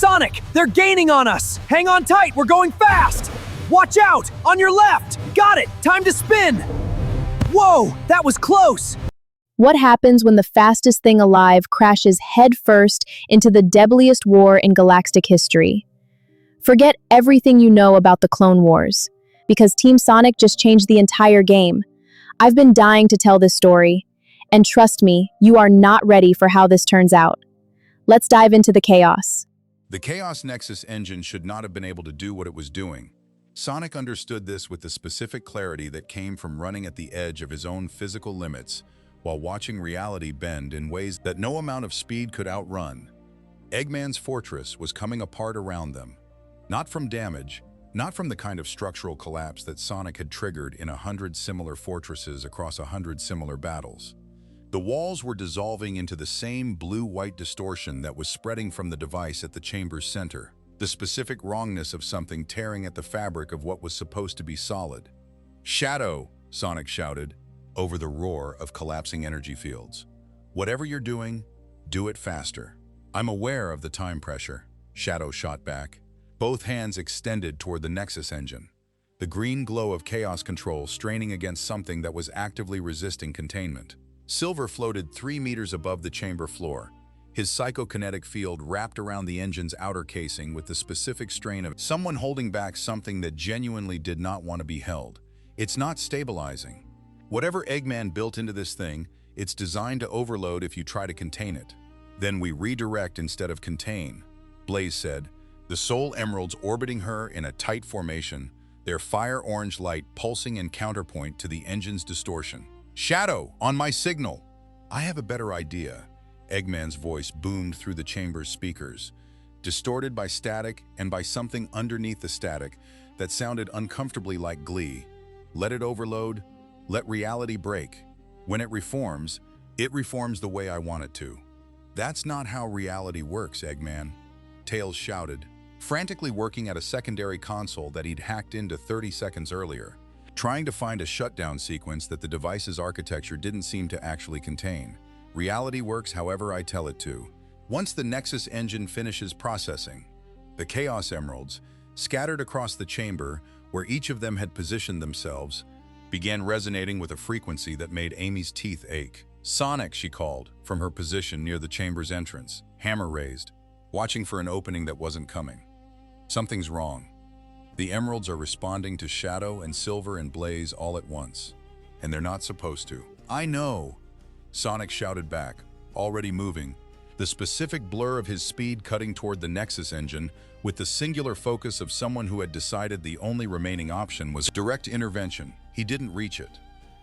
Sonic, they're gaining on us! Hang on tight, we're going fast! Watch out! On your left! Got it! Time to spin! Whoa, that was close! What happens when the fastest thing alive crashes headfirst into the deadliest war in galactic history? Forget everything you know about the Clone Wars, because Team Sonic just changed the entire game. I've been dying to tell this story, and trust me, you are not ready for how this turns out. Let's dive into the chaos. The Chaos Nexus engine should not have been able to do what it was doing. Sonic understood this with the specific clarity that came from running at the edge of his own physical limits while watching reality bend in ways that no amount of speed could outrun. Eggman's fortress was coming apart around them. Not from damage, not from the kind of structural collapse that Sonic had triggered in 100 similar fortresses across 100 similar battles. The walls were dissolving into the same blue-white distortion that was spreading from the device at the chamber's center, the specific wrongness of something tearing at the fabric of what was supposed to be solid. "Shadow!" Sonic shouted, over the roar of collapsing energy fields. "Whatever you're doing, do it faster." "I'm aware of the time pressure," Shadow shot back, both hands extended toward the Nexus engine, the green glow of chaos control straining against something that was actively resisting containment. Silver floated 3 meters above the chamber floor, his psychokinetic field wrapped around the engine's outer casing with the specific strain of someone holding back something that genuinely did not want to be held. It's not stabilizing. Whatever Eggman built into this thing, it's designed to overload if you try to contain it. "Then we redirect instead of contain," Blaze said, the soul emeralds orbiting her in a tight formation, their fire-orange light pulsing in counterpoint to the engine's distortion. "Shadow, on my signal!" "I have a better idea," Eggman's voice boomed through the chamber's speakers, distorted by static and by something underneath the static that sounded uncomfortably like glee. "Let it overload, let reality break. When it reforms the way I want it to." "That's not how reality works, Eggman," Tails shouted, frantically working at a secondary console that he'd hacked into 30 seconds earlier, trying to find a shutdown sequence that the device's architecture didn't seem to actually contain. "Reality works however I tell it to. Once the Nexus engine finishes processing." The Chaos Emeralds, scattered across the chamber where each of them had positioned themselves, began resonating with a frequency that made Amy's teeth ache. "Sonic," she called, from her position near the chamber's entrance, hammer raised, watching for an opening that wasn't coming. "Something's wrong. The Emeralds are responding to Shadow and Silver and Blaze all at once, and they're not supposed to." "I know," Sonic shouted back, already moving, the specific blur of his speed cutting toward the Nexus engine with the singular focus of someone who had decided the only remaining option was direct intervention. He didn't reach it.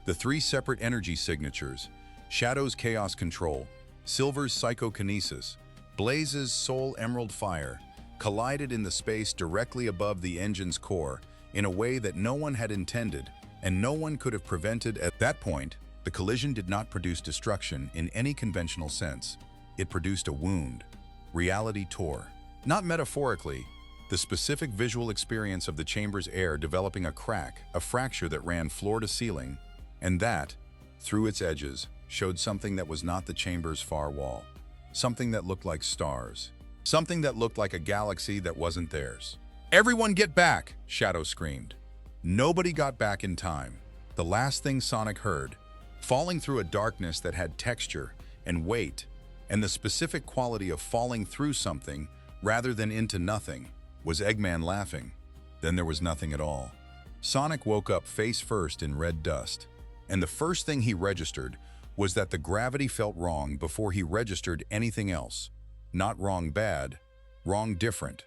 The 3 separate energy signatures, Shadow's chaos control, Silver's psychokinesis, Blaze's soul emerald fire, collided in the space directly above the engine's core in a way that no one had intended and no one could have prevented. At that point, the collision did not produce destruction in any conventional sense. It produced a wound. Reality tore. Not metaphorically, the specific visual experience of the chamber's air developing a crack, a fracture that ran floor to ceiling, and that, through its edges, showed something that was not the chamber's far wall. Something that looked like stars. Something that looked like a galaxy that wasn't theirs. "Everyone get back!" Shadow screamed. Nobody got back in time. The last thing Sonic heard, falling through a darkness that had texture and weight, and the specific quality of falling through something rather than into nothing, was Eggman laughing. Then there was nothing at all. Sonic woke up face first in red dust, and the first thing he registered was that the gravity felt wrong before he registered anything else. Not wrong bad, wrong different.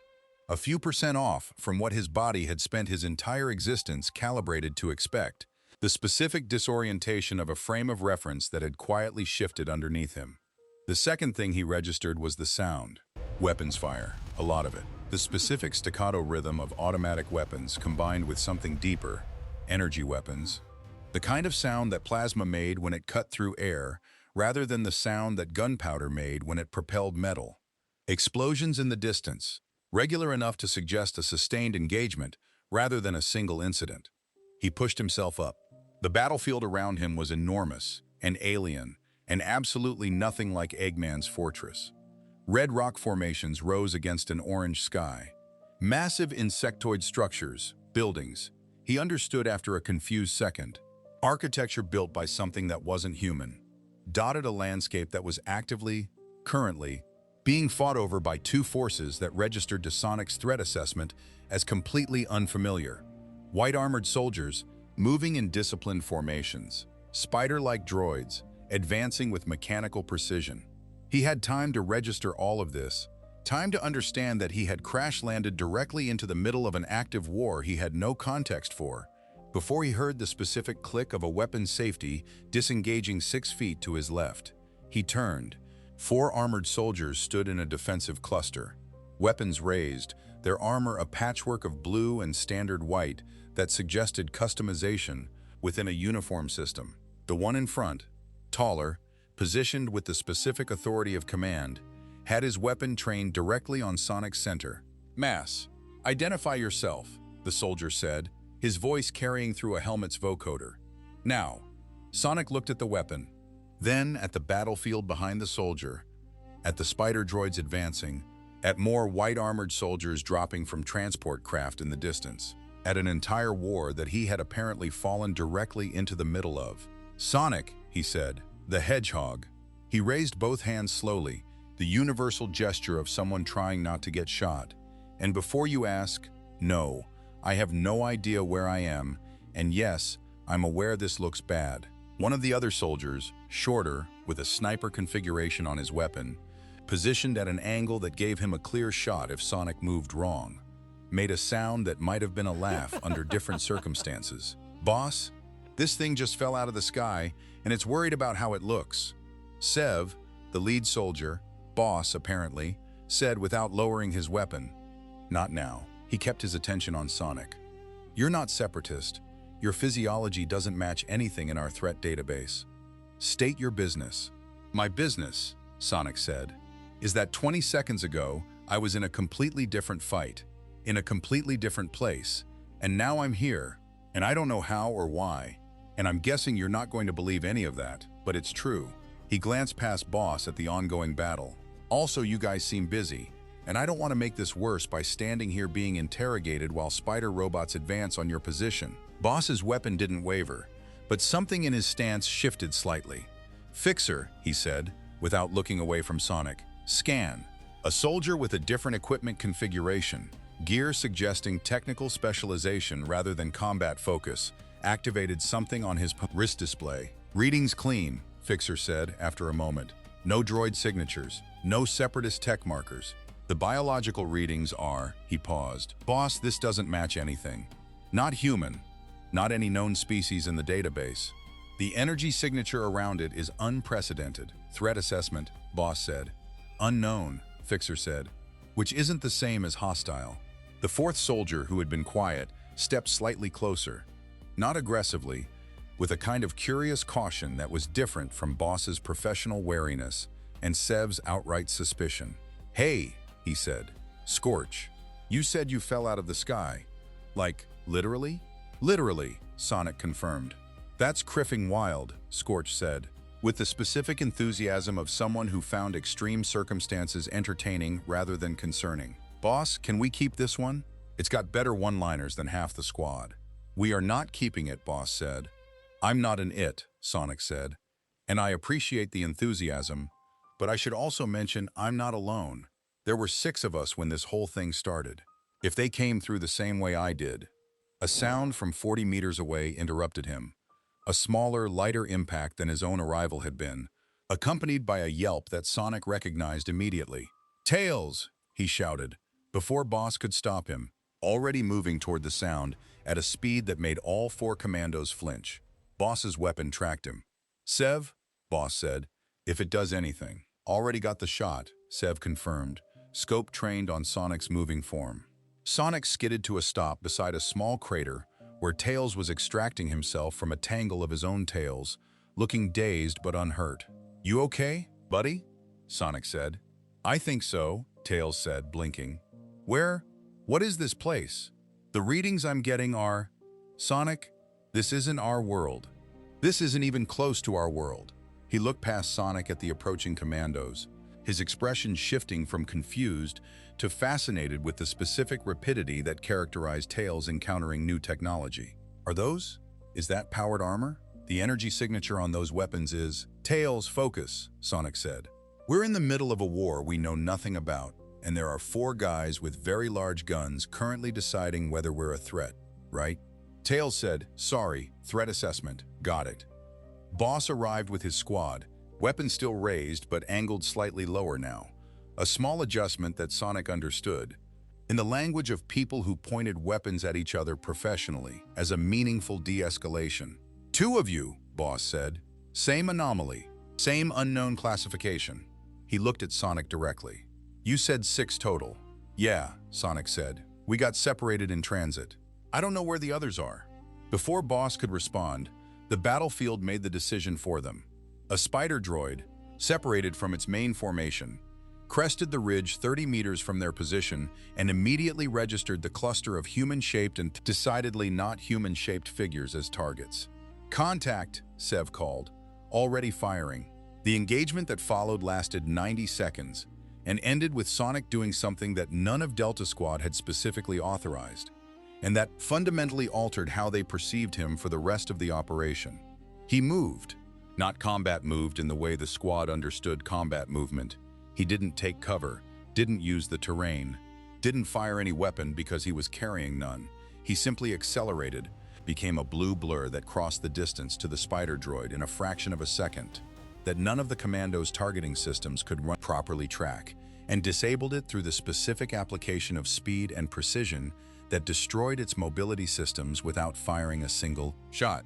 A few percent off from what his body had spent his entire existence calibrated to expect. The specific disorientation of a frame of reference that had quietly shifted underneath him. The second thing he registered was the sound. Weapons fire, a lot of it. The specific staccato rhythm of automatic weapons combined with something deeper, energy weapons. The kind of sound that plasma made when it cut through air, rather than the sound that gunpowder made when it propelled metal. Explosions in the distance, regular enough to suggest a sustained engagement rather than a single incident. He pushed himself up. The battlefield around him was enormous and alien and absolutely nothing like Eggman's fortress. Red rock formations rose against an orange sky. Massive insectoid structures, buildings. He understood after a confused second. Architecture built by something that wasn't human. Dotted a landscape that was currently, being fought over by two forces that registered to Sonic's threat assessment as completely unfamiliar. White armored soldiers, moving in disciplined formations. Spider-like droids, advancing with mechanical precision. He had time to register all of this, time to understand that he had crash-landed directly into the middle of an active war he had no context for, before he heard the specific click of a weapon safety disengaging 6 feet to his left. He turned. 4 armored soldiers stood in a defensive cluster. Weapons raised, their armor a patchwork of blue and standard white that suggested customization within a uniform system. The one in front, taller, positioned with the specific authority of command, had his weapon trained directly on Sonic's center. "Mass, identify yourself," the soldier said, his voice carrying through a helmet's vocoder. "Now." Sonic looked at the weapon, then at the battlefield behind the soldier, at the spider droids advancing, at more white-armored soldiers dropping from transport craft in the distance, at an entire war that he had apparently fallen directly into the middle of. "Sonic," he said, "the Hedgehog." He raised both hands slowly, the universal gesture of someone trying not to get shot. "And before you ask, no, I have no idea where I am, and yes, I'm aware this looks bad." One of the other soldiers, shorter, with a sniper configuration on his weapon, positioned at an angle that gave him a clear shot if Sonic moved wrong, made a sound that might have been a laugh under different circumstances. "Boss, this thing just fell out of the sky, and it's worried about how it looks." Sev, the lead soldier, boss apparently, said without lowering his weapon. "Not now." He kept his attention on Sonic. "You're not Separatist. Your physiology doesn't match anything in our threat database. State your business." "My business," Sonic said, "is that 20 seconds ago I was in a completely different fight, in a completely different place, and now I'm here, and I don't know how or why, and I'm guessing you're not going to believe any of that, but it's true." He glanced past Boss at the ongoing battle. "Also, you guys seem busy, and I don't want to make this worse by standing here being interrogated while spider robots advance on your position." Boss's weapon didn't waver, but something in his stance shifted slightly. "Fixer," he said, without looking away from Sonic. "Scan." A soldier with a different equipment configuration, gear suggesting technical specialization rather than combat focus, activated something on his wrist display. "Readings clean," Fixer said after a moment. "No droid signatures, no Separatist tech markers. The biological readings are..." He paused. "Boss, this doesn't match anything. Not human. Not any known species in the database. The energy signature around it is unprecedented." "Threat assessment," Boss said. "Unknown," Fixer said, "which isn't the same as hostile." The fourth soldier, who had been quiet, stepped slightly closer. Not aggressively, with a kind of curious caution that was different from Boss's professional wariness and Sev's outright suspicion. "Hey," he said. "Scorch, you said you fell out of the sky. Like, literally?" "Literally," Sonic confirmed. "That's criffing wild," Scorch said, with the specific enthusiasm of someone who found extreme circumstances entertaining rather than concerning. "Boss, can we keep this one? It's got better one-liners than half the squad." "We are not keeping it," Boss said. "I'm not an it," Sonic said, "and I appreciate the enthusiasm, but I should also mention I'm not alone. There were 6 of us when this whole thing started. If they came through the same way I did..." A sound from 40 meters away interrupted him. A smaller, lighter impact than his own arrival had been, accompanied by a yelp that Sonic recognized immediately. "Tails!" he shouted, before Boss could stop him, already moving toward the sound at a speed that made all 4 commandos flinch. Boss's weapon tracked him. "Sev," Boss said, "if it does anything." "Already got the shot," Sev confirmed, scope trained on Sonic's moving form. Sonic skidded to a stop beside a small crater where Tails was extracting himself from a tangle of his own tails, looking dazed but unhurt. "You okay, buddy?" Sonic said. "I think so," Tails said, blinking. What is this place? The readings I'm getting are..." "Sonic, this isn't our world. This isn't even close to our world." He looked past Sonic at the approaching commandos. his expression shifting from confused to fascinated with the specific rapidity that characterized Tails encountering new technology. Are those? Is that powered armor? The energy signature on those weapons is… Tails, focus, Sonic said. We're in the middle of a war we know nothing about, and there are 4 guys with very large guns currently deciding whether we're a threat, right? Tails said, sorry, threat assessment, got it. Boss arrived with his squad, weapons still raised but angled slightly lower now, a small adjustment that Sonic understood. In the language of people who pointed weapons at each other professionally, as a meaningful de-escalation. 2 of you, Boss said. Same anomaly, same unknown classification. He looked at Sonic directly. You said 6 total. Yeah, Sonic said. We got separated in transit. I don't know where the others are. Before Boss could respond, the battlefield made the decision for them. A spider droid, separated from its main formation, crested the ridge 30 meters from their position and immediately registered the cluster of human-shaped and decidedly not human-shaped figures as targets. Contact, Sev called, already firing. The engagement that followed lasted 90 seconds and ended with Sonic doing something that none of Delta Squad had specifically authorized, and that fundamentally altered how they perceived him for the rest of the operation. He moved. Not combat moved in the way the squad understood combat movement. He didn't take cover, didn't use the terrain, didn't fire any weapon because he was carrying none. He simply accelerated, became a blue blur that crossed the distance to the spider droid in a fraction of a second, that none of the commandos' targeting systems could properly track, and disabled it through the specific application of speed and precision that destroyed its mobility systems without firing a single shot.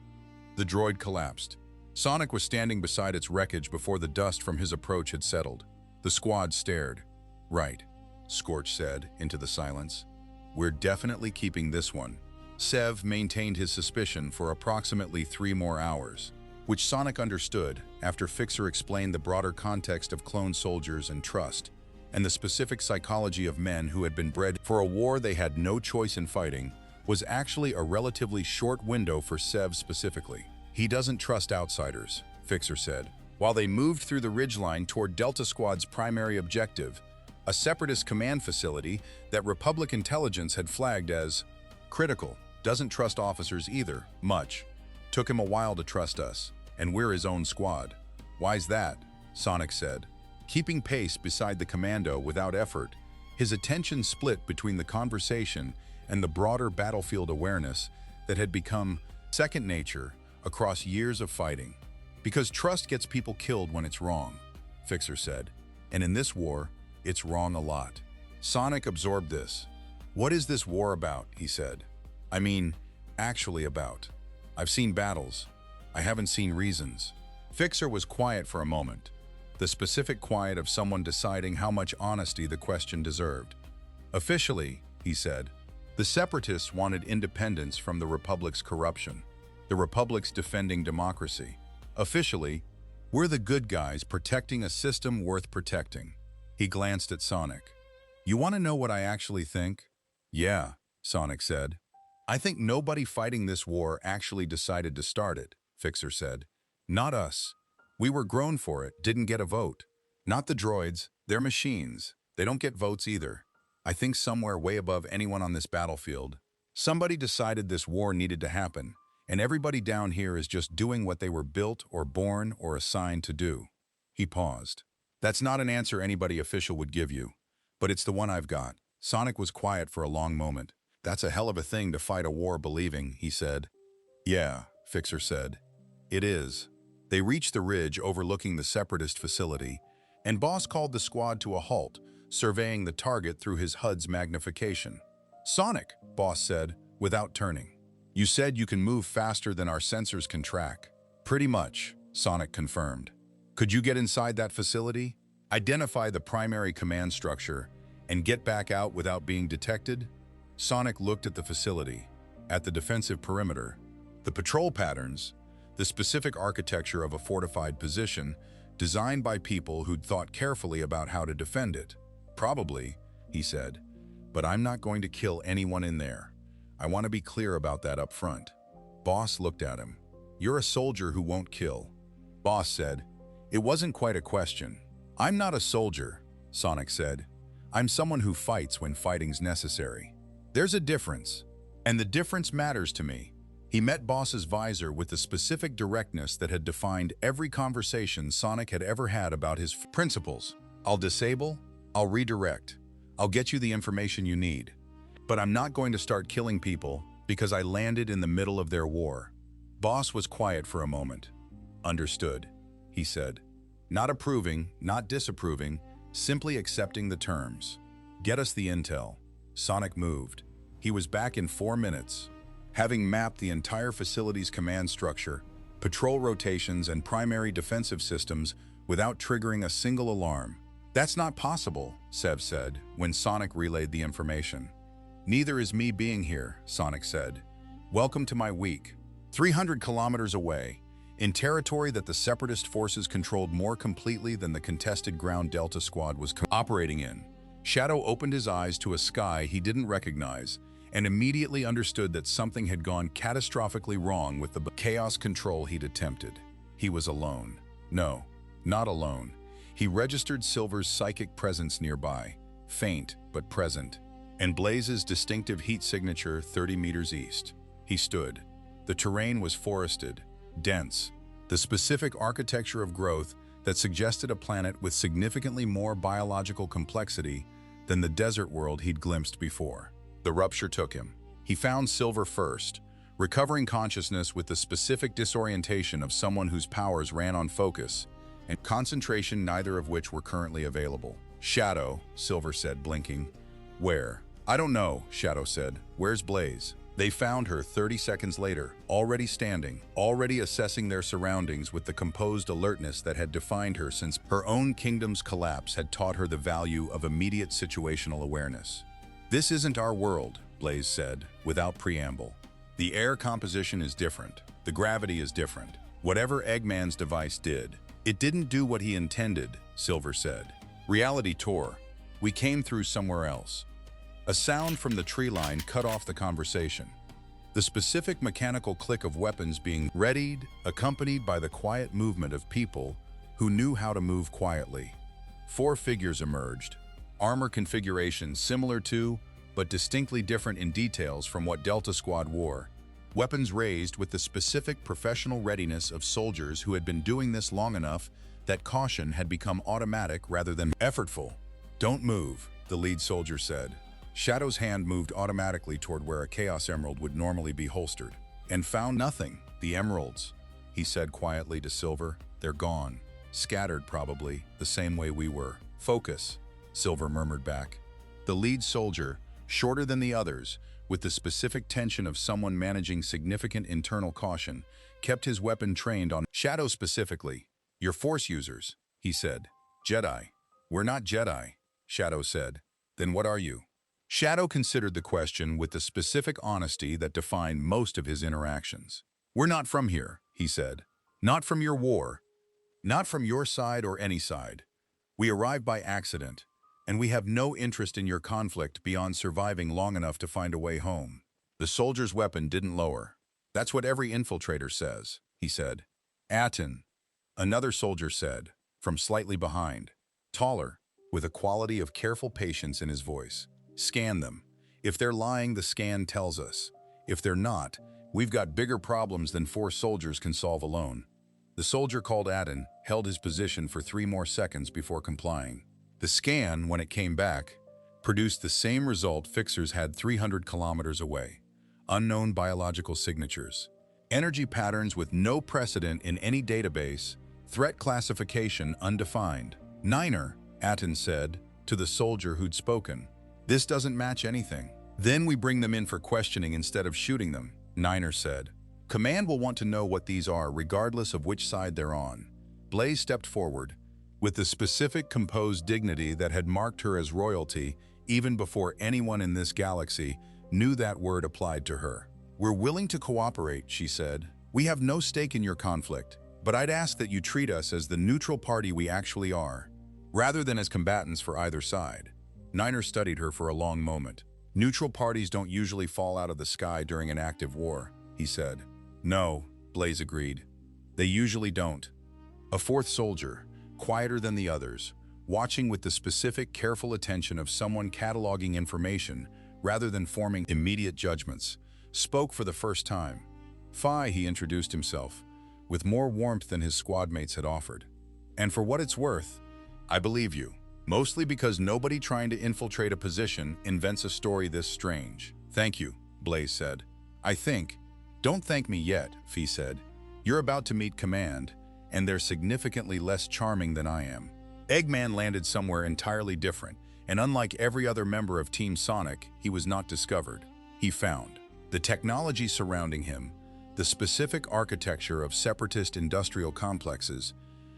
The droid collapsed. Sonic was standing beside its wreckage before the dust from his approach had settled. The squad stared. Right, Scorch said into the silence. We're definitely keeping this one. Sev maintained his suspicion for approximately 3 more hours, which Sonic understood after Fixer explained the broader context of clone soldiers and trust, and the specific psychology of men who had been bred for a war they had no choice in fighting was actually a relatively short window for Sev specifically. He doesn't trust outsiders, Fixer said, while they moved through the ridgeline toward Delta Squad's primary objective, a Separatist command facility that Republic intelligence had flagged as critical. Doesn't trust officers either, much. Took him a while to trust us, and we're his own squad. Why's that? Sonic said. Keeping pace beside the commando without effort, his attention split between the conversation and the broader battlefield awareness that had become second nature across years of fighting. Because trust gets people killed when it's wrong, Fixer said. And in this war, it's wrong a lot. Sonic absorbed this. What is this war about, he said. I mean, actually about. I've seen battles. I haven't seen reasons. Fixer was quiet for a moment, the specific quiet of someone deciding how much honesty the question deserved. Officially, he said, the Separatists wanted independence from the Republic's corruption. The Republic's defending democracy. Officially, we're the good guys protecting a system worth protecting. He glanced at Sonic. You want to know what I actually think? Yeah, Sonic said. I think nobody fighting this war actually decided to start it, Fixer said. Not us. We were grown for it, didn't get a vote. Not the droids, they're machines. They don't get votes either. I think somewhere way above anyone on this battlefield, somebody decided this war needed to happen, and everybody down here is just doing what they were built or born or assigned to do. He paused. That's not an answer anybody official would give you, but it's the one I've got. Sonic was quiet for a long moment. That's a hell of a thing to fight a war believing, he said. Yeah, Fixer said. It is. They reached the ridge overlooking the Separatist facility, and Boss called the squad to a halt, surveying the target through his HUD's magnification. Sonic, Boss said, without turning. You said you can move faster than our sensors can track. Pretty much, Sonic confirmed. Could you get inside that facility, identify the primary command structure, and get back out without being detected? Sonic looked at the facility, at the defensive perimeter, the patrol patterns, the specific architecture of a fortified position designed by people who'd thought carefully about how to defend it. Probably, he said, but I'm not going to kill anyone in there. I want to be clear about that up front. Boss looked at him. You're a soldier who won't kill. Boss said, it wasn't quite a question. "I'm not a soldier," Sonic said. "I'm someone who fights when fighting's necessary. There's a difference, and the difference matters to me." He met Boss's visor with the specific directness that had defined every conversation Sonic had ever had about his principles. "I'll disable, I'll redirect, I'll get you the information you need. But I'm not going to start killing people because I landed in the middle of their war." Boss was quiet for a moment. "Understood," he said. Not approving, not disapproving, simply accepting the terms. "Get us the intel." Sonic moved. He was back in 4 minutes. Having mapped the entire facility's command structure, patrol rotations, and primary defensive systems without triggering a single alarm. "That's not possible," Sev said, when Sonic relayed the information. "Neither is me being here," Sonic said. "Welcome to my week." 300 kilometers away, in territory that the Separatist forces controlled more completely than the contested ground Delta Squad was operating in, Shadow opened his eyes to a sky he didn't recognize and immediately understood that something had gone catastrophically wrong with the chaos control he'd attempted. He was alone. No, not alone. He registered Silver's psychic presence nearby, faint but present, and Blaze's distinctive heat signature 30 meters east. He stood. The terrain was forested, dense, the specific architecture of growth that suggested a planet with significantly more biological complexity than the desert world he'd glimpsed before. The rupture took him. He found Silver first, recovering consciousness with the specific disorientation of someone whose powers ran on focus and concentration, neither of which were currently available. "Shadow," Silver said, blinking. "Where?" "I don't know," Shadow said. "Where's Blaze?" They found her 30 seconds later, already standing, already assessing their surroundings with the composed alertness that had defined her since her own kingdom's collapse had taught her the value of immediate situational awareness. "This isn't our world," Blaze said, without preamble. "The air composition is different. The gravity is different. Whatever Eggman's device did, it didn't do what he intended," Silver said. "Reality tore. We came through somewhere else." A sound from the tree line cut off the conversation. The specific mechanical click of weapons being readied, accompanied by the quiet movement of people who knew how to move quietly. 4 figures emerged, armor configurations similar to, but distinctly different in details from what Delta Squad wore. Weapons raised with the specific professional readiness of soldiers who had been doing this long enough that caution had become automatic rather than effortful. "Don't move," the lead soldier said. Shadow's hand moved automatically toward where a Chaos Emerald would normally be holstered, and found nothing. "The emeralds," he said quietly to Silver. "They're gone. Scattered, probably, the same way we were." "Focus," Silver murmured back. The lead soldier, shorter than the others, with the specific tension of someone managing significant internal caution, kept his weapon trained on Shadow specifically. "You're Force users," he said. "Jedi." "We're not Jedi," Shadow said. "Then what are you?" Shadow considered the question with the specific honesty that defined most of his interactions. "We're not from here," he said. "Not from your war. Not from your side or any side. We arrived by accident, and we have no interest in your conflict beyond surviving long enough to find a way home." The soldier's weapon didn't lower. "That's what every infiltrator says," he said. "Aten," another soldier said, from slightly behind, taller, with a quality of careful patience in his voice. "Scan them. If they're lying, the scan tells us. If they're not, we've got bigger problems than 4 soldiers can solve alone." The soldier called Aten held his position for 3 more seconds before complying. The scan, when it came back, produced the same result fixers had 300 kilometers away. Unknown biological signatures. Energy patterns with no precedent in any database. Threat classification undefined. "Niner," Aten said, to the soldier who'd spoken. "This doesn't match anything." "Then we bring them in for questioning instead of shooting them," Niner said. "Command will want to know what these are regardless of which side they're on." Blaze stepped forward, with the specific composed dignity that had marked her as royalty even before anyone in this galaxy knew that word applied to her. "We're willing to cooperate," she said. "We have no stake in your conflict, but I'd ask that you treat us as the neutral party we actually are, rather than as combatants for either side." Niner studied her for a long moment. "Neutral parties don't usually fall out of the sky during an active war," he said. "No," Blaze agreed. "They usually don't." A 4th soldier, quieter than the others, watching with the specific, careful attention of someone cataloging information rather than forming immediate judgments, spoke for the first time. "Phi," he introduced himself, with more warmth than his squad mates had offered. "And for what it's worth, I believe you. Mostly because nobody trying to infiltrate a position invents a story this strange." "Thank you," Blaze said. "I think—" "Don't thank me yet," Phi said. "You're about to meet Command, and they're significantly less charming than I am." Eggman landed somewhere entirely different, and unlike every other member of Team Sonic, he was not discovered. He found. The technology surrounding him, the specific architecture of separatist industrial complexes,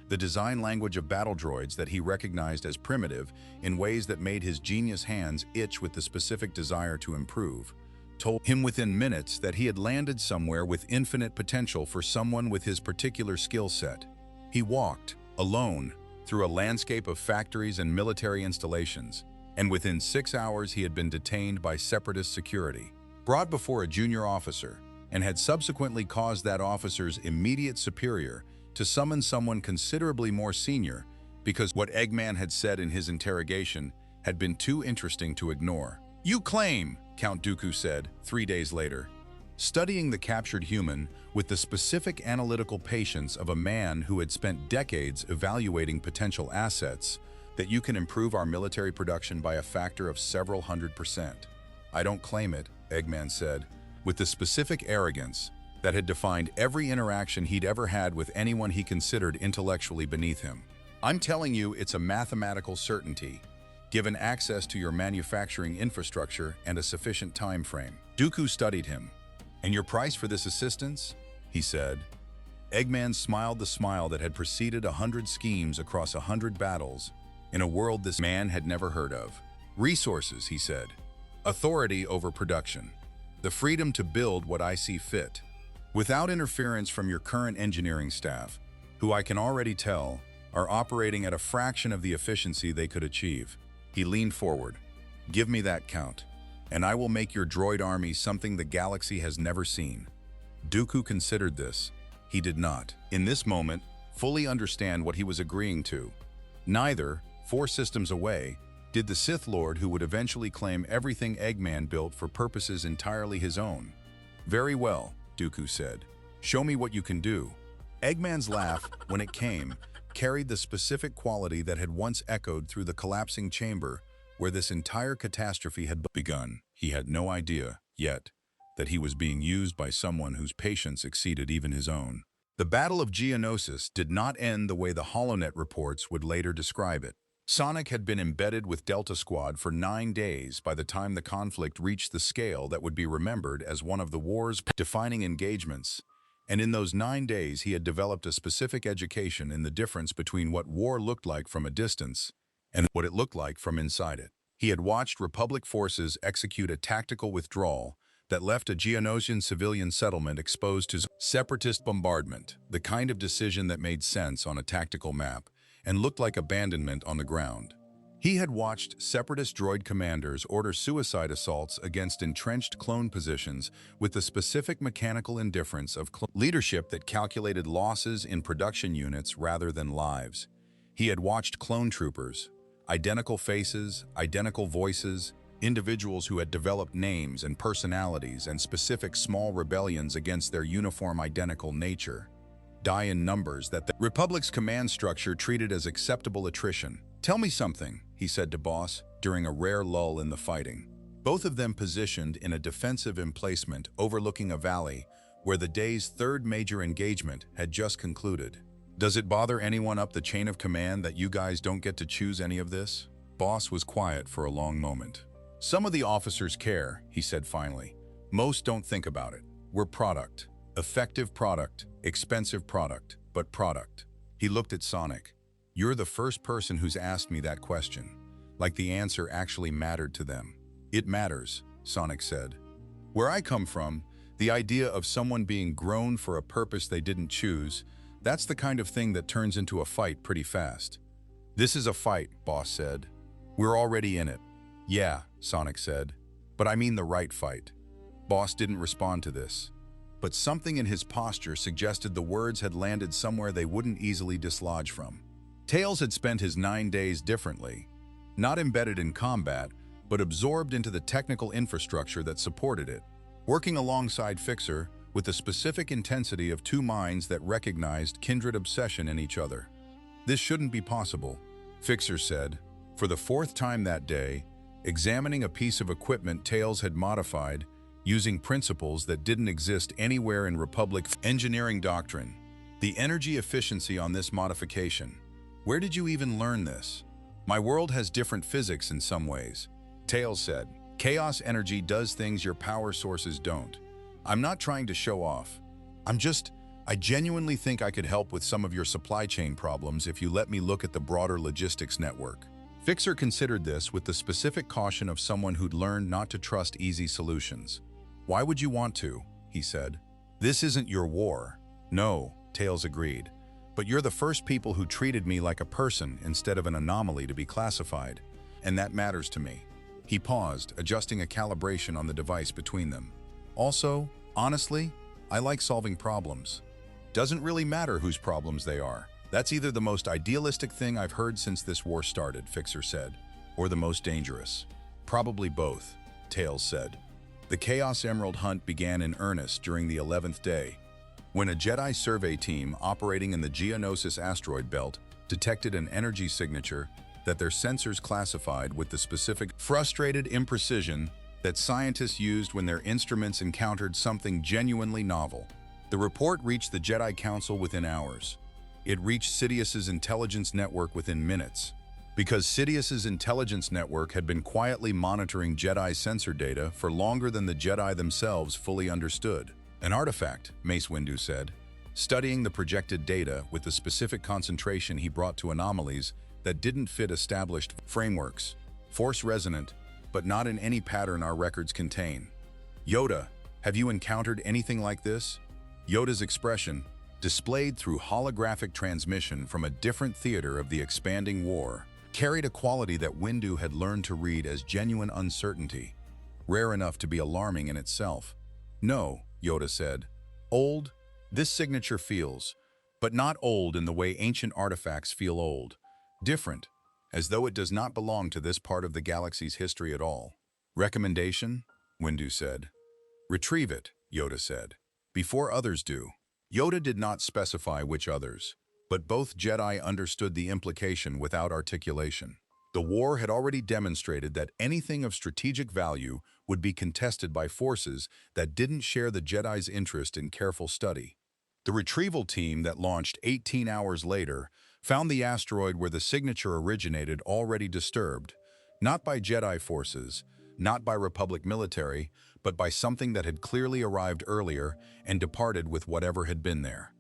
the design language of battle droids that he recognized as primitive in ways that made his genius hands itch with the specific desire to improve, told him within minutes that he had landed somewhere with infinite potential for someone with his particular skill set. He walked, alone, through a landscape of factories and military installations, and within 6 hours he had been detained by separatist security, brought before a junior officer, and had subsequently caused that officer's immediate superior to summon someone considerably more senior because what Eggman had said in his interrogation had been too interesting to ignore. "You claim," Count Dooku said 3 days later, studying the captured human with the specific analytical patience of a man who had spent decades evaluating potential assets, "that you can improve our military production by a factor of several 100%. "I don't claim it," Eggman said, with the specific arrogance that had defined every interaction he'd ever had with anyone he considered intellectually beneath him. "I'm telling you it's a mathematical certainty, given access to your manufacturing infrastructure and a sufficient time frame." Dooku studied him. "And your price for this assistance?" he said. Eggman smiled the smile that had preceded 100 schemes across 100 battles in a world this man had never heard of. "Resources," he said. "Authority over production. The freedom to build what I see fit, without interference from your current engineering staff, who I can already tell are operating at a fraction of the efficiency they could achieve." He leaned forward. "Give me that, Count, and I will make your droid army something the galaxy has never seen." Dooku considered this. He did not, in this moment, fully understand what he was agreeing to. Neither, 4 systems away, did the Sith Lord who would eventually claim everything Eggman built for purposes entirely his own. "Very well," Dooku said. "Show me what you can do." Eggman's laugh, when it came, carried the specific quality that had once echoed through the collapsing chamber where this entire catastrophe had begun. He had no idea, yet, that he was being used by someone whose patience exceeded even his own. The Battle of Geonosis did not end the way the HoloNet reports would later describe it. Sonic had been embedded with Delta Squad for 9 days by the time the conflict reached the scale that would be remembered as one of the war's defining engagements, and in those 9 days he had developed a specific education in the difference between what war looked like from a distance and what it looked like from inside it. He had watched Republic forces execute a tactical withdrawal that left a Geonosian civilian settlement exposed to separatist bombardment, the kind of decision that made sense on a tactical map and looked like abandonment on the ground. He had watched separatist droid commanders order suicide assaults against entrenched clone positions with the specific mechanical indifference of leadership that calculated losses in production units rather than lives. He had watched clone troopers, identical faces, identical voices, individuals who had developed names and personalities and specific small rebellions against their uniform identical nature, die in numbers that the Republic's command structure treated as acceptable attrition. "Tell me something," he said to Boss during a rare lull in the fighting. Both of them positioned in a defensive emplacement overlooking a valley where the day's 3rd major engagement had just concluded. "Does it bother anyone up the chain of command that you guys don't get to choose any of this?" Boss was quiet for a long moment. "Some of the officers care," he said finally. "Most don't think about it. We're product. Effective product, expensive product, but product." He looked at Sonic. "You're the first person who's asked me that question, like the answer actually mattered to them." "It matters," Sonic said. "Where I come from, the idea of someone being grown for a purpose they didn't choose, that's the kind of thing that turns into a fight pretty fast." "This is a fight," Boss said. "We're already in it." "Yeah," Sonic said, "but I mean the right fight." Boss didn't respond to this, but something in his posture suggested the words had landed somewhere they wouldn't easily dislodge from. Tails had spent his 9 days differently, not embedded in combat, but absorbed into the technical infrastructure that supported it, working alongside Fixer with the specific intensity of two minds that recognized kindred obsession in each other. This shouldn't be possible, Fixer said, for the fourth time that day, examining a piece of equipment Tails had modified using principles that didn't exist anywhere in Republic engineering doctrine. The energy efficiency on this modification. Where did you even learn this? My world has different physics in some ways, Tails said. Chaos energy does things your power sources don't. I'm not trying to show off. I genuinely think I could help with some of your supply chain problems if you let me look at the broader logistics network. Fixer considered this with the specific caution of someone who'd learned not to trust easy solutions. Why would you want to? He said. This isn't your war. No, Tails agreed. But you're the first people who treated me like a person instead of an anomaly to be classified. And that matters to me. He paused, adjusting a calibration on the device between them. Also, honestly, I like solving problems. Doesn't really matter whose problems they are. That's either the most idealistic thing I've heard since this war started, Fixer said, or the most dangerous. Probably both, Tails said. The Chaos Emerald hunt began in earnest during the 11th day, when a Jedi survey team operating in the Geonosis asteroid belt detected an energy signature that their sensors classified with the specific frustrated imprecision that scientists used when their instruments encountered something genuinely novel. The report reached the Jedi Council within hours. It reached Sidious's intelligence network within minutes. Because Sidious's intelligence network had been quietly monitoring Jedi sensor data for longer than the Jedi themselves fully understood. An artifact, Mace Windu said, studying the projected data with the specific concentration he brought to anomalies that didn't fit established frameworks, force-resonant, but not in any pattern our records contain. Yoda, have you encountered anything like this? Yoda's expression, displayed through holographic transmission from a different theater of the expanding war, carried a quality that Windu had learned to read as genuine uncertainty, rare enough to be alarming in itself. No, Yoda said. Old? This signature feels, but not old in the way ancient artifacts feel old. Different, as though it does not belong to this part of the galaxy's history at all. Recommendation? Windu said. Retrieve it, Yoda said, before others do. Yoda did not specify which others, but both Jedi understood the implication without articulation. The war had already demonstrated that anything of strategic value would be contested by forces that didn't share the Jedi's interest in careful study. The retrieval team that launched 18 hours later found the asteroid where the signature originated already disturbed, not by Jedi forces, not by Republic military, but by something that had clearly arrived earlier and departed with whatever had been there.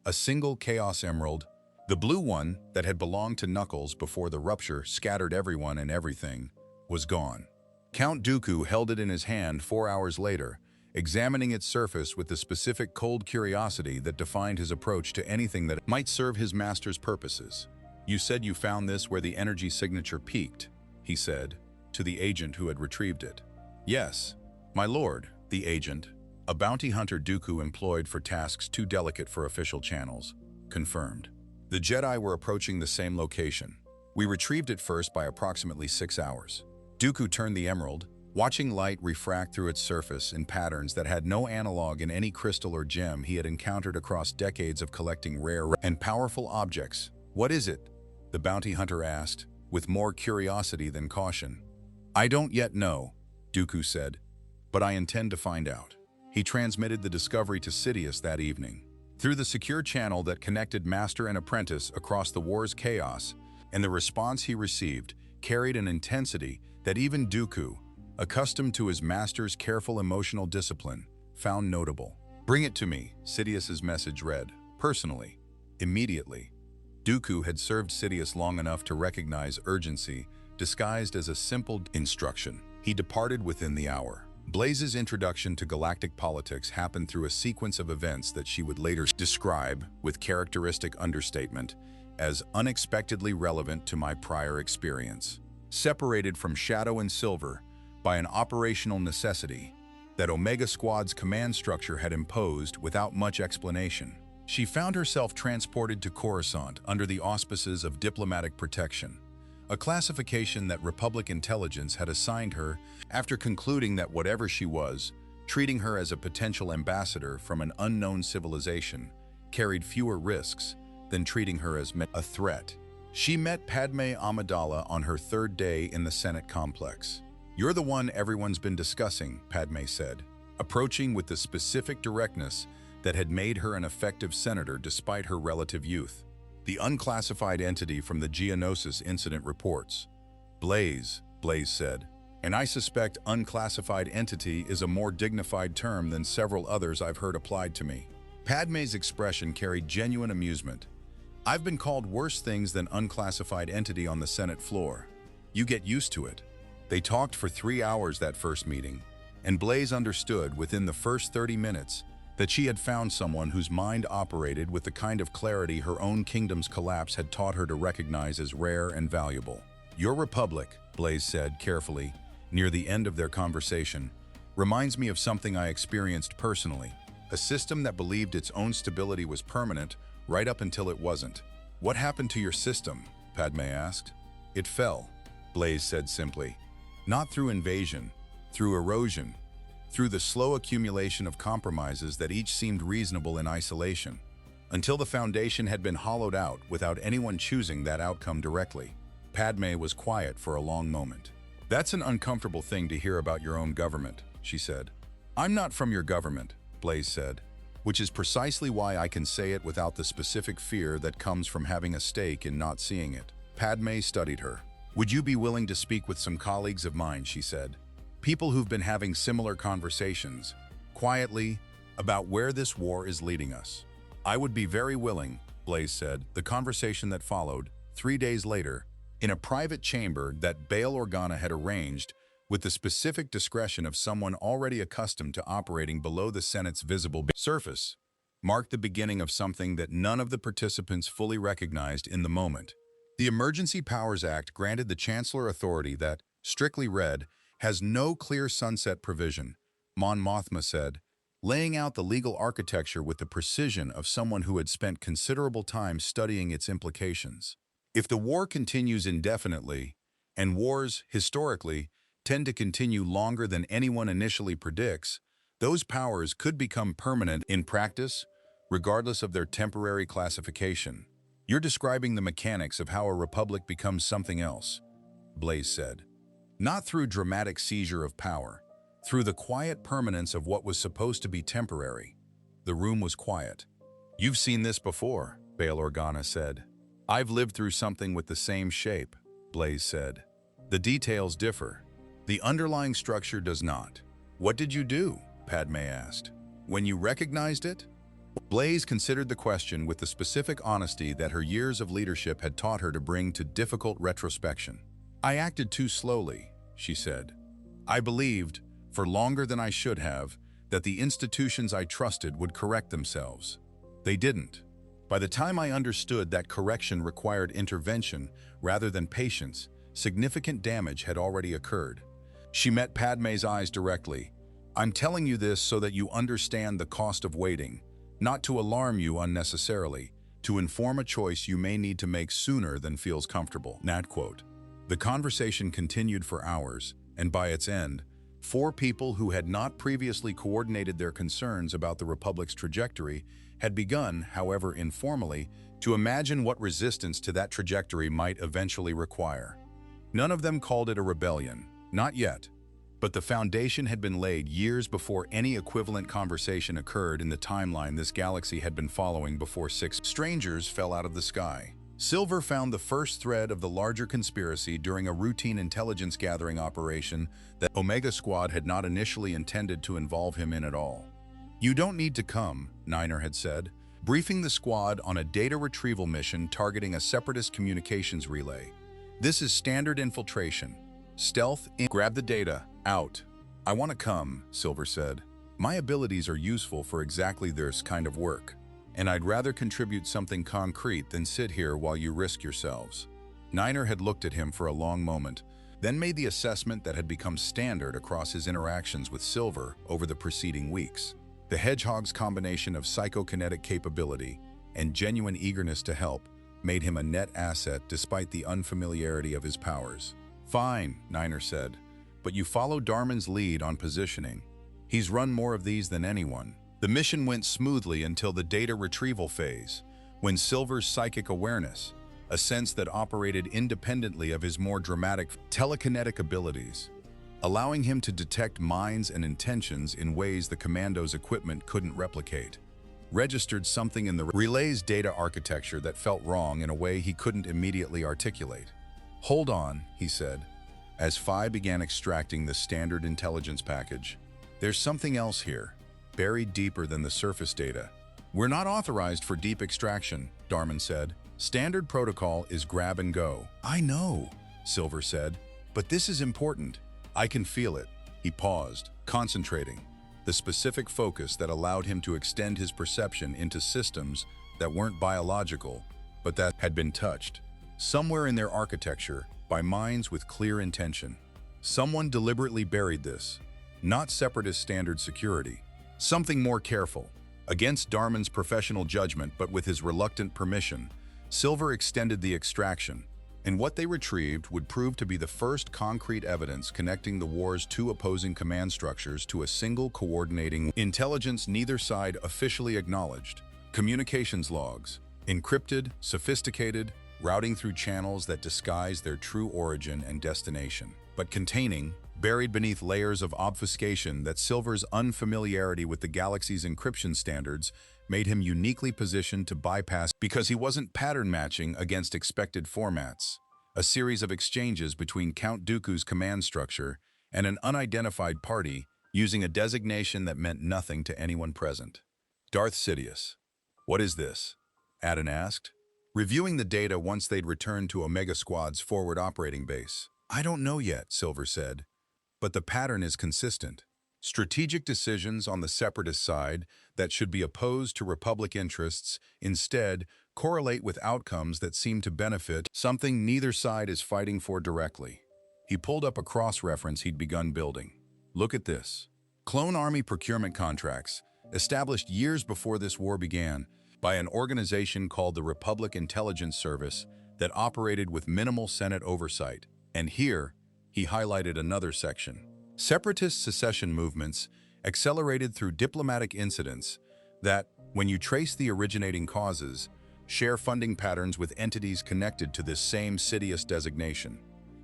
A single Chaos Emerald, the blue one that had belonged to Knuckles before the rupture scattered everyone and everything, was gone. Count Dooku held it in his hand 4 hours later, examining its surface with the specific cold curiosity that defined his approach to anything that might serve his master's purposes. You said you found this where the energy signature peaked, he said, to the agent who had retrieved it. Yes, my lord, the agent, a bounty hunter Dooku employed for tasks too delicate for official channels, confirmed. The Jedi were approaching the same location. We retrieved it first by approximately 6 hours. Dooku turned the emerald, watching light refract through its surface in patterns that had no analog in any crystal or gem he had encountered across decades of collecting rare and powerful objects. What is it? The bounty hunter asked, with more curiosity than caution. I don't yet know, Dooku said, but I intend to find out. He transmitted the discovery to Sidious that evening. Through the secure channel that connected master and apprentice across the war's chaos, and the response he received carried an intensity that even Dooku, accustomed to his master's careful emotional discipline, found notable. Bring it to me, Sidious's message read, personally, immediately. Dooku had served Sidious long enough to recognize urgency, disguised as a simple instruction. He departed within the hour. Blaze's introduction to galactic politics happened through a sequence of events that she would later describe, with characteristic understatement, as unexpectedly relevant to my prior experience. Separated from Shadow and Silver by an operational necessity that Omega Squad's command structure had imposed without much explanation. She found herself transported to Coruscant under the auspices of diplomatic protection, a classification that Republic intelligence had assigned her after concluding that whatever she was, treating her as a potential ambassador from an unknown civilization, carried fewer risks than treating her as a threat. She met Padme Amidala on her third day in the Senate complex. "You're the one everyone's been discussing," Padme said, approaching with the specific directness that had made her an effective senator despite her relative youth. The unclassified entity from the Geonosis incident reports. Blaze said. "And I suspect unclassified entity is a more dignified term than several others I've heard applied to me." Padme's expression carried genuine amusement. "I've been called worse things than unclassified entity on the Senate floor. You get used to it." They talked for 3 hours that first meeting, and Blaze understood within the first 30 minutes that she had found someone whose mind operated with the kind of clarity her own kingdom's collapse had taught her to recognize as rare and valuable. "Your Republic," Blaze said carefully, near the end of their conversation, "reminds me of something I experienced personally, a system that believed its own stability was permanent right up until it wasn't." "What happened to your system?" Padme asked. "It fell," Blaze said simply. "Not through invasion, through erosion, through the slow accumulation of compromises that each seemed reasonable in isolation, until the foundation had been hollowed out without anyone choosing that outcome directly." Padme was quiet for a long moment. "That's an uncomfortable thing to hear about your own government," she said. "I'm not from your government," Blaze said, "which is precisely why I can say it without the specific fear that comes from having a stake in not seeing it." Padme studied her. "Would you be willing to speak with some colleagues of mine," she said. "People who've been having similar conversations, quietly, about where this war is leading us." "I would be very willing," Blaze said. The conversation that followed, 3 days later, in a private chamber that Bail Organa had arranged with the specific discretion of someone already accustomed to operating below the Senate's visible surface, marked the beginning of something that none of the participants fully recognized in the moment. The Emergency Powers Act granted the Chancellor authority that, strictly read, has no clear sunset provision, Mon Mothma said, laying out the legal architecture with the precision of someone who had spent considerable time studying its implications. If the war continues indefinitely, and wars, historically, tend to continue longer than anyone initially predicts, those powers could become permanent in practice, regardless of their temporary classification. "You're describing the mechanics of how a republic becomes something else," Blaze said. "Not through dramatic seizure of power, through the quiet permanence of what was supposed to be temporary." The room was quiet. "You've seen this before," Bail Organa said. "I've lived through something with the same shape," Blaze said. "The details differ. The underlying structure does not." "What did you do?" Padme asked. "When you recognized it?" Blaze considered the question with the specific honesty that her years of leadership had taught her to bring to difficult retrospection. "I acted too slowly," she said. "I believed, for longer than I should have, that the institutions I trusted would correct themselves. They didn't. By the time I understood that correction required intervention rather than patience, significant damage had already occurred." She met Padme's eyes directly. "I'm telling you this so that you understand the cost of waiting, not to alarm you unnecessarily, to inform a choice you may need to make sooner than feels comfortable." Nat quote. The conversation continued for hours, and by its end, 4 people who had not previously coordinated their concerns about the Republic's trajectory had begun, however informally, to imagine what resistance to that trajectory might eventually require. None of them called it a rebellion, not yet, but the foundation had been laid years before any equivalent conversation occurred in the timeline this galaxy had been following before 6 strangers fell out of the sky. Silver found the first thread of the larger conspiracy during a routine intelligence gathering operation that Omega Squad had not initially intended to involve him in at all. "You don't need to come," Niner had said, briefing the squad on a data retrieval mission targeting a Separatist communications relay. "This is standard infiltration. Stealth in. Grab the data. Out." "I want to come," Silver said. "My abilities are useful for exactly this kind of work, and I'd rather contribute something concrete than sit here while you risk yourselves." Niner had looked at him for a long moment, then made the assessment that had become standard across his interactions with Silver over the preceding weeks. The Hedgehog's combination of psychokinetic capability and genuine eagerness to help made him a net asset despite the unfamiliarity of his powers. "Fine," Niner said, "but you follow Darman's lead on positioning. He's run more of these than anyone." The mission went smoothly until the data retrieval phase, when Silver's psychic awareness, a sense that operated independently of his more dramatic telekinetic abilities, allowing him to detect minds and intentions in ways the commando's equipment couldn't replicate, registered something in the relay's data architecture that felt wrong in a way he couldn't immediately articulate. "Hold on," he said, as Phi began extracting the standard intelligence package. "There's something else here, buried deeper than the surface data." "We're not authorized for deep extraction," Darman said. "Standard protocol is grab and go." "I know," Silver said, "but this is important. I can feel it." He paused, concentrating, the specific focus that allowed him to extend his perception into systems that weren't biological, but that had been touched, somewhere in their architecture, by minds with clear intention. Someone deliberately buried this, not Separatist standard security. Something more careful. Against Darman's professional judgment, but with his reluctant permission, Silver extended the extraction, and what they retrieved would prove to be the first concrete evidence connecting the war's two opposing command structures to a single coordinating intelligence neither side officially acknowledged. Communications logs, encrypted, sophisticated, routing through channels that disguise their true origin and destination, but containing, buried beneath layers of obfuscation that Silver's unfamiliarity with the galaxy's encryption standards made him uniquely positioned to bypass because he wasn't pattern matching against expected formats. A series of exchanges between Count Dooku's command structure and an unidentified party using a designation that meant nothing to anyone present. "Darth Sidious. What is this?" Adden asked, reviewing the data once they'd returned to Omega Squad's forward operating base. "I don't know yet," Silver said, "but the pattern is consistent. Strategic decisions on the Separatist side that should be opposed to Republic interests instead correlate with outcomes that seem to benefit something neither side is fighting for directly." He pulled up a cross-reference he'd begun building. "Look at this. Clone Army procurement contracts, established years before this war began by an organization called the Republic Intelligence Service that operated with minimal Senate oversight. And here, he highlighted another section. Separatist secession movements accelerated through diplomatic incidents that, when you trace the originating causes, share funding patterns with entities connected to this same Sidious designation.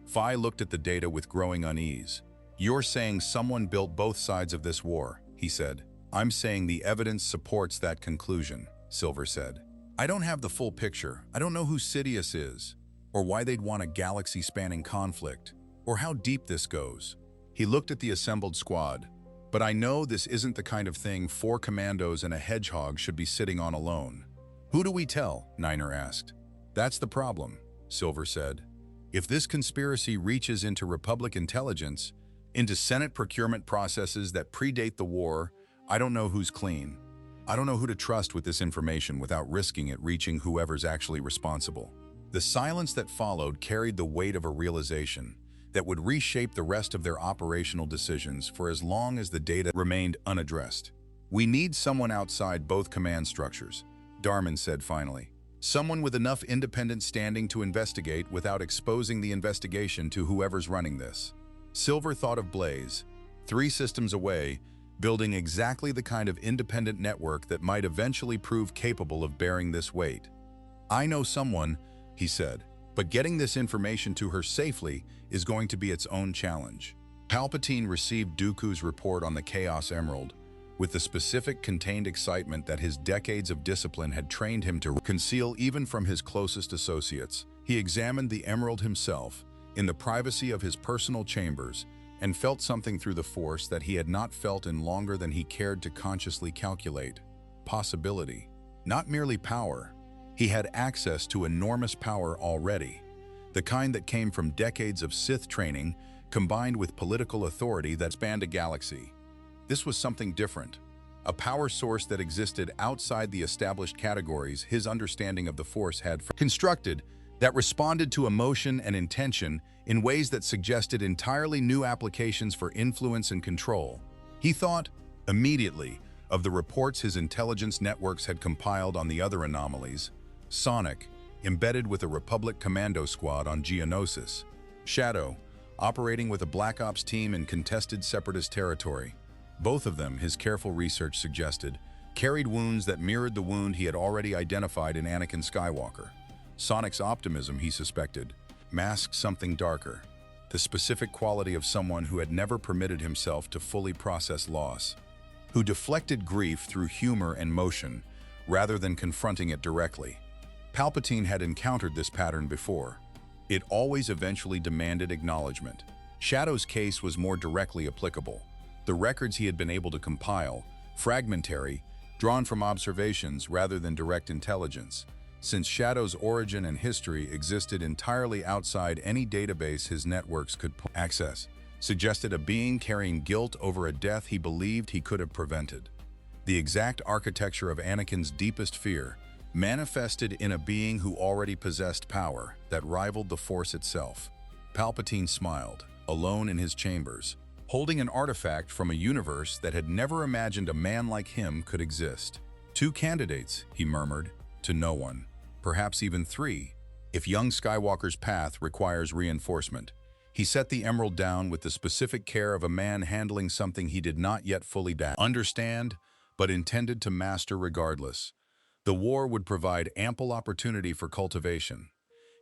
Phi looked at the data with growing unease. "You're saying someone built both sides of this war," he said. "I'm saying the evidence supports that conclusion," Silver said. "I don't have the full picture. I don't know who Sidious is, or why they'd want a galaxy-spanning conflict, or how deep this goes." He looked at the assembled squad. "But I know this isn't the kind of thing 4 commandos and a Hedgehog should be sitting on alone." "Who do we tell?" Niner asked. "That's the problem," Silver said. "If this conspiracy reaches into Republic intelligence, into Senate procurement processes that predate the war, I don't know who's clean. I don't know who to trust with this information without risking it reaching whoever's actually responsible." The silence that followed carried the weight of a realization that would reshape the rest of their operational decisions for as long as the data remained unaddressed. "We need someone outside both command structures," Darman said finally. "Someone with enough independent standing to investigate without exposing the investigation to whoever's running this." Silver thought of Blaze, 3 systems away, building exactly the kind of independent network that might eventually prove capable of bearing this weight. "I know someone," he said, "but getting this information to her safely is going to be its own challenge." Palpatine received Dooku's report on the Chaos Emerald with the specific contained excitement that his decades of discipline had trained him to conceal even from his closest associates. He examined the Emerald himself, in the privacy of his personal chambers, and felt something through the Force that he had not felt in longer than he cared to consciously calculate. Possibility. Not merely power. He had access to enormous power already, the kind that came from decades of Sith training combined with political authority that spanned a galaxy. This was something different, a power source that existed outside the established categories his understanding of the Force had constructed, that responded to emotion and intention in ways that suggested entirely new applications for influence and control. He thought, immediately, of the reports his intelligence networks had compiled on the other anomalies, Sonic, embedded with a Republic Commando squad on Geonosis, Shadow, operating with a Black Ops team in contested Separatist territory. Both of them, his careful research suggested, carried wounds that mirrored the wound he had already identified in Anakin Skywalker. Sonic's optimism, he suspected, masked something darker, the specific quality of someone who had never permitted himself to fully process loss, who deflected grief through humor and motion rather than confronting it directly. Palpatine had encountered this pattern before. It always eventually demanded acknowledgement. Shadow's case was more directly applicable. The records he had been able to compile, fragmentary, drawn from observations rather than direct intelligence, since Shadow's origin and history existed entirely outside any database his networks could access, suggested a being carrying guilt over a death he believed he could have prevented. The exact architecture of Anakin's deepest fear manifested in a being who already possessed power that rivaled the Force itself. Palpatine smiled, alone in his chambers, holding an artifact from a universe that had never imagined a man like him could exist. 2 candidates, he murmured, to no one. Perhaps even 3, if young Skywalker's path requires reinforcement. He set the emerald down with the specific care of a man handling something he did not yet fully understand, but intended to master regardless. The war would provide ample opportunity for cultivation.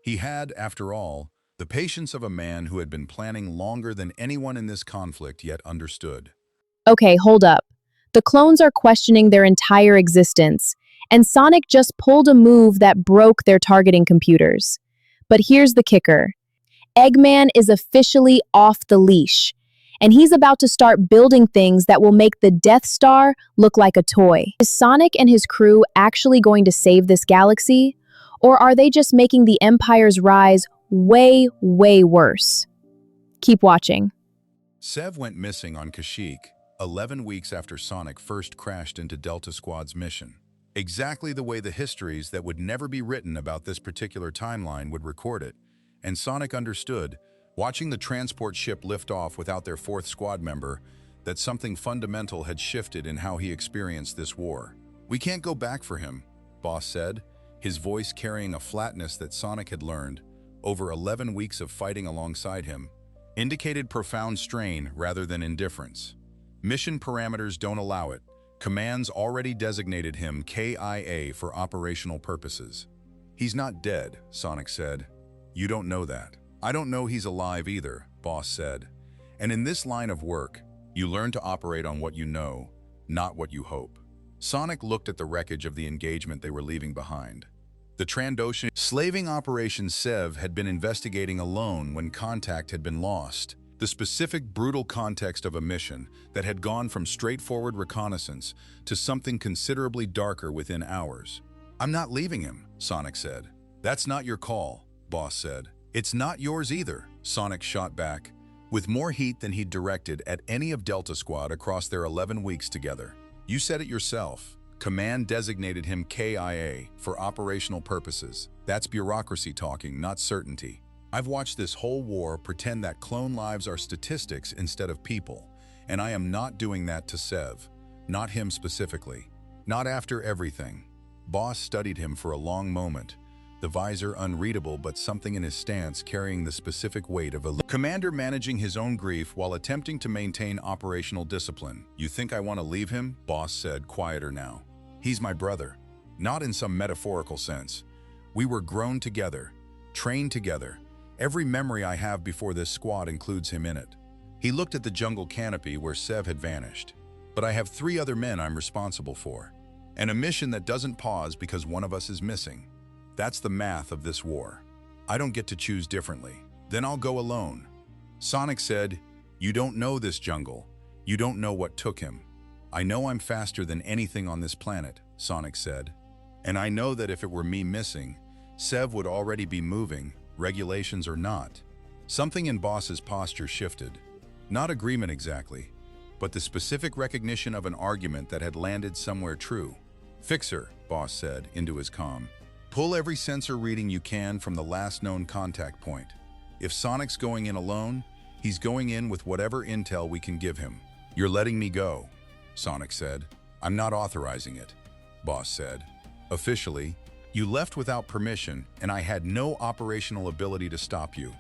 He had, after all, the patience of a man who had been planning longer than anyone in this conflict yet understood. Okay, hold up. The clones are questioning their entire existence, and Sonic just pulled a move that broke their targeting computers. But here's the kicker. Eggman is officially off the leash, and he's about to start building things that will make the Death Star look like a toy. Is Sonic and his crew actually going to save this galaxy? Or are they just making the Empire's rise way, way worse? Keep watching. Sev went missing on Kashyyyk 11 weeks after Sonic first crashed into Delta Squad's mission. Exactly the way the histories that would never be written about this particular timeline would record it. And Sonic understood, watching the transport ship lift off without their 4th squad member, that something fundamental had shifted in how he experienced this war. "We can't go back for him," Boss said, his voice carrying a flatness that Sonic had learned, over 11 weeks of fighting alongside him, indicated profound strain rather than indifference. Mission parameters don't allow it. Commands already designated him KIA for operational purposes. "He's not dead," Sonic said. "You don't know that." "I don't know he's alive either," Boss said. "And in this line of work, you learn to operate on what you know, not what you hope." Sonic looked at the wreckage of the engagement they were leaving behind. The Trandoshan slaving Operation Sev had been investigating alone when contact had been lost. The specific brutal context of a mission that had gone from straightforward reconnaissance to something considerably darker within hours. "I'm not leaving him," Sonic said. "That's not your call," Boss said. "It's not yours either," Sonic shot back, with more heat than he'd directed at any of Delta Squad across their 11 weeks together. "You said it yourself. Command designated him KIA for operational purposes. That's bureaucracy talking, not certainty. I've watched this whole war pretend that clone lives are statistics instead of people, and I am not doing that to Sev. Not him specifically. Not after everything." Boss studied him for a long moment, the visor unreadable but something in his stance carrying the specific weight of a commander managing his own grief while attempting to maintain operational discipline. "You think I want to leave him?" Boss said, quieter now. "He's my brother. Not in some metaphorical sense. We were grown together, trained together. Every memory I have before this squad includes him in it." He looked at the jungle canopy where Sev had vanished. "But I have 3 other men I'm responsible for, and a mission that doesn't pause because one of us is missing. That's the math of this war. I don't get to choose differently. Then I'll go alone." Sonic said, "You don't know this jungle. You don't know what took him." "I know I'm faster than anything on this planet," Sonic said. "And I know that if it were me missing, Sev would already be moving, regulations or not." Something in Boss's posture shifted. Not agreement exactly, but the specific recognition of an argument that had landed somewhere true. "Fixer," Boss said into his comm. "Pull every sensor reading you can from the last known contact point. If Sonic's going in alone, he's going in with whatever intel we can give him." "You're letting me go," Sonic said. I'm not authorizing it, Boss said. Officially, you left without permission and I had no operational ability to stop you.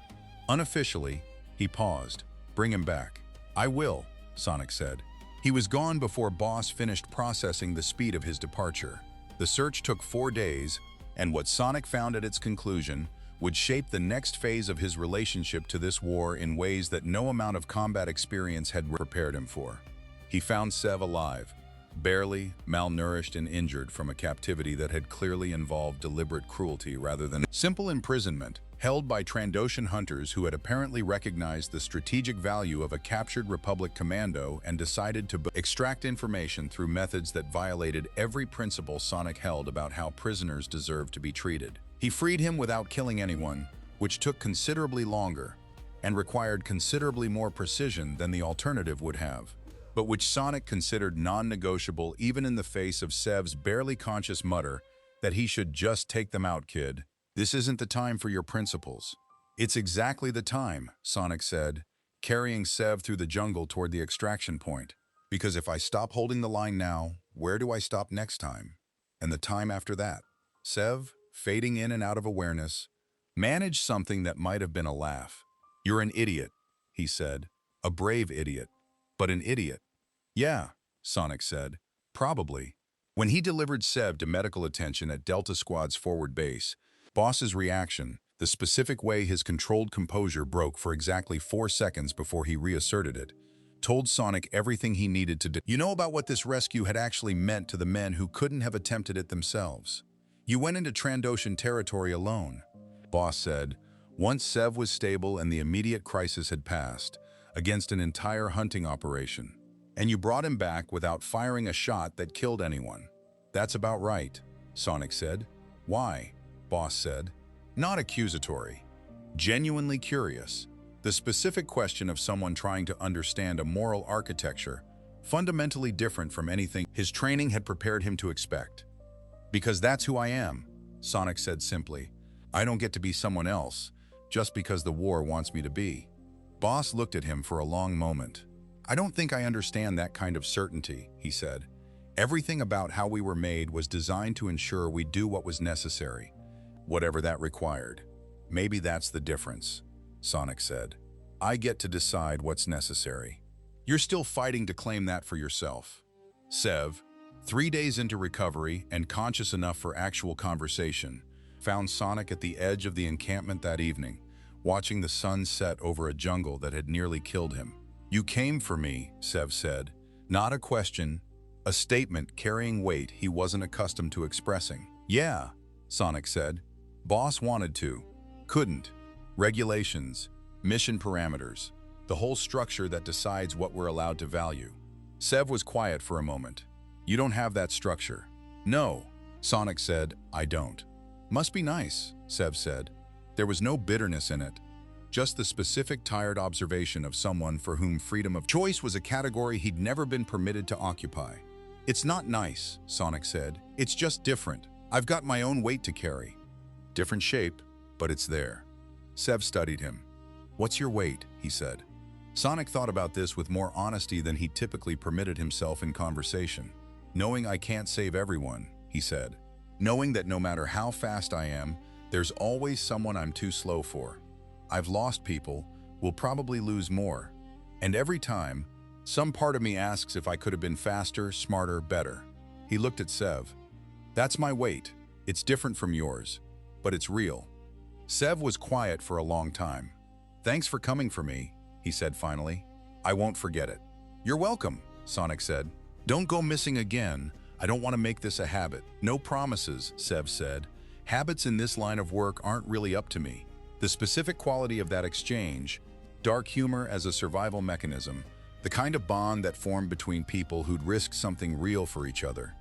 Unofficially, he paused. Bring him back. I will, Sonic said. He was gone before Boss finished processing the speed of his departure. The search took 4 days, and what Sonic found at its conclusion would shape the next phase of his relationship to this war in ways that no amount of combat experience had prepared him for. He found Sev alive, barely, malnourished and injured from a captivity that had clearly involved deliberate cruelty rather than simple imprisonment, held by Trandoshan hunters who had apparently recognized the strategic value of a captured Republic Commando and decided to extract information through methods that violated every principle Sonic held about how prisoners deserved to be treated. He freed him without killing anyone, which took considerably longer and required considerably more precision than the alternative would have, but which Sonic considered non-negotiable even in the face of Sev's barely conscious mutter that he should just take them out, kid. This isn't the time for your principles. It's exactly the time, Sonic said, carrying Sev through the jungle toward the extraction point. Because if I stop holding the line now, where do I stop next time? And the time after that? Sev, fading in and out of awareness, managed something that might have been a laugh. You're an idiot, he said. A brave idiot. But an idiot. Yeah, Sonic said. Probably. When he delivered Sev to medical attention at Delta Squad's forward base, Boss's reaction, the specific way his controlled composure broke for exactly 4 seconds before he reasserted it, told Sonic everything he needed to do. You know about what this rescue had actually meant to the men who couldn't have attempted it themselves. You went into Trandoshan territory alone, Boss said, once Sev was stable and the immediate crisis had passed, against an entire hunting operation. And you brought him back without firing a shot that killed anyone. That's about right, Sonic said. Why? Boss said. Not accusatory. Genuinely curious. The specific question of someone trying to understand a moral architecture, fundamentally different from anything his training had prepared him to expect. Because that's who I am, Sonic said simply. I don't get to be someone else, just because the war wants me to be. Boss looked at him for a long moment. I don't think I understand that kind of certainty, he said. Everything about how we were made was designed to ensure we do what was necessary, whatever that required. Maybe that's the difference, Sonic said. I get to decide what's necessary. You're still fighting to claim that for yourself. Sev, 3 days into recovery and conscious enough for actual conversation, found Sonic at the edge of the encampment that evening, watching the sun set over a jungle that had nearly killed him. You came for me, Sev said. Not a question, a statement carrying weight he wasn't accustomed to expressing. Yeah, Sonic said. Boss wanted to. Couldn't. Regulations, mission parameters, the whole structure that decides what we're allowed to value. Sev was quiet for a moment. You don't have that structure. No, Sonic said, I don't. Must be nice, Sev said. There was no bitterness in it, just the specific tired observation of someone for whom freedom of choice was a category he'd never been permitted to occupy. It's not nice, Sonic said. It's just different. I've got my own weight to carry. Different shape, but it's there. Sev studied him. What's your weight? He said. Sonic thought about this with more honesty than he typically permitted himself in conversation. Knowing I can't save everyone, he said. Knowing that no matter how fast I am, there's always someone I'm too slow for. I've lost people, will probably lose more. And every time, some part of me asks if I could have been faster, smarter, better. He looked at Sev. That's my weight. It's different from yours, but it's real. Sev was quiet for a long time. Thanks for coming for me, he said finally. I won't forget it. You're welcome, Sonic said. Don't go missing again. I don't want to make this a habit. No promises, Sev said. Habits in this line of work aren't really up to me. The specific quality of that exchange, dark humor as a survival mechanism, the kind of bond that formed between people who'd risked something real for each other,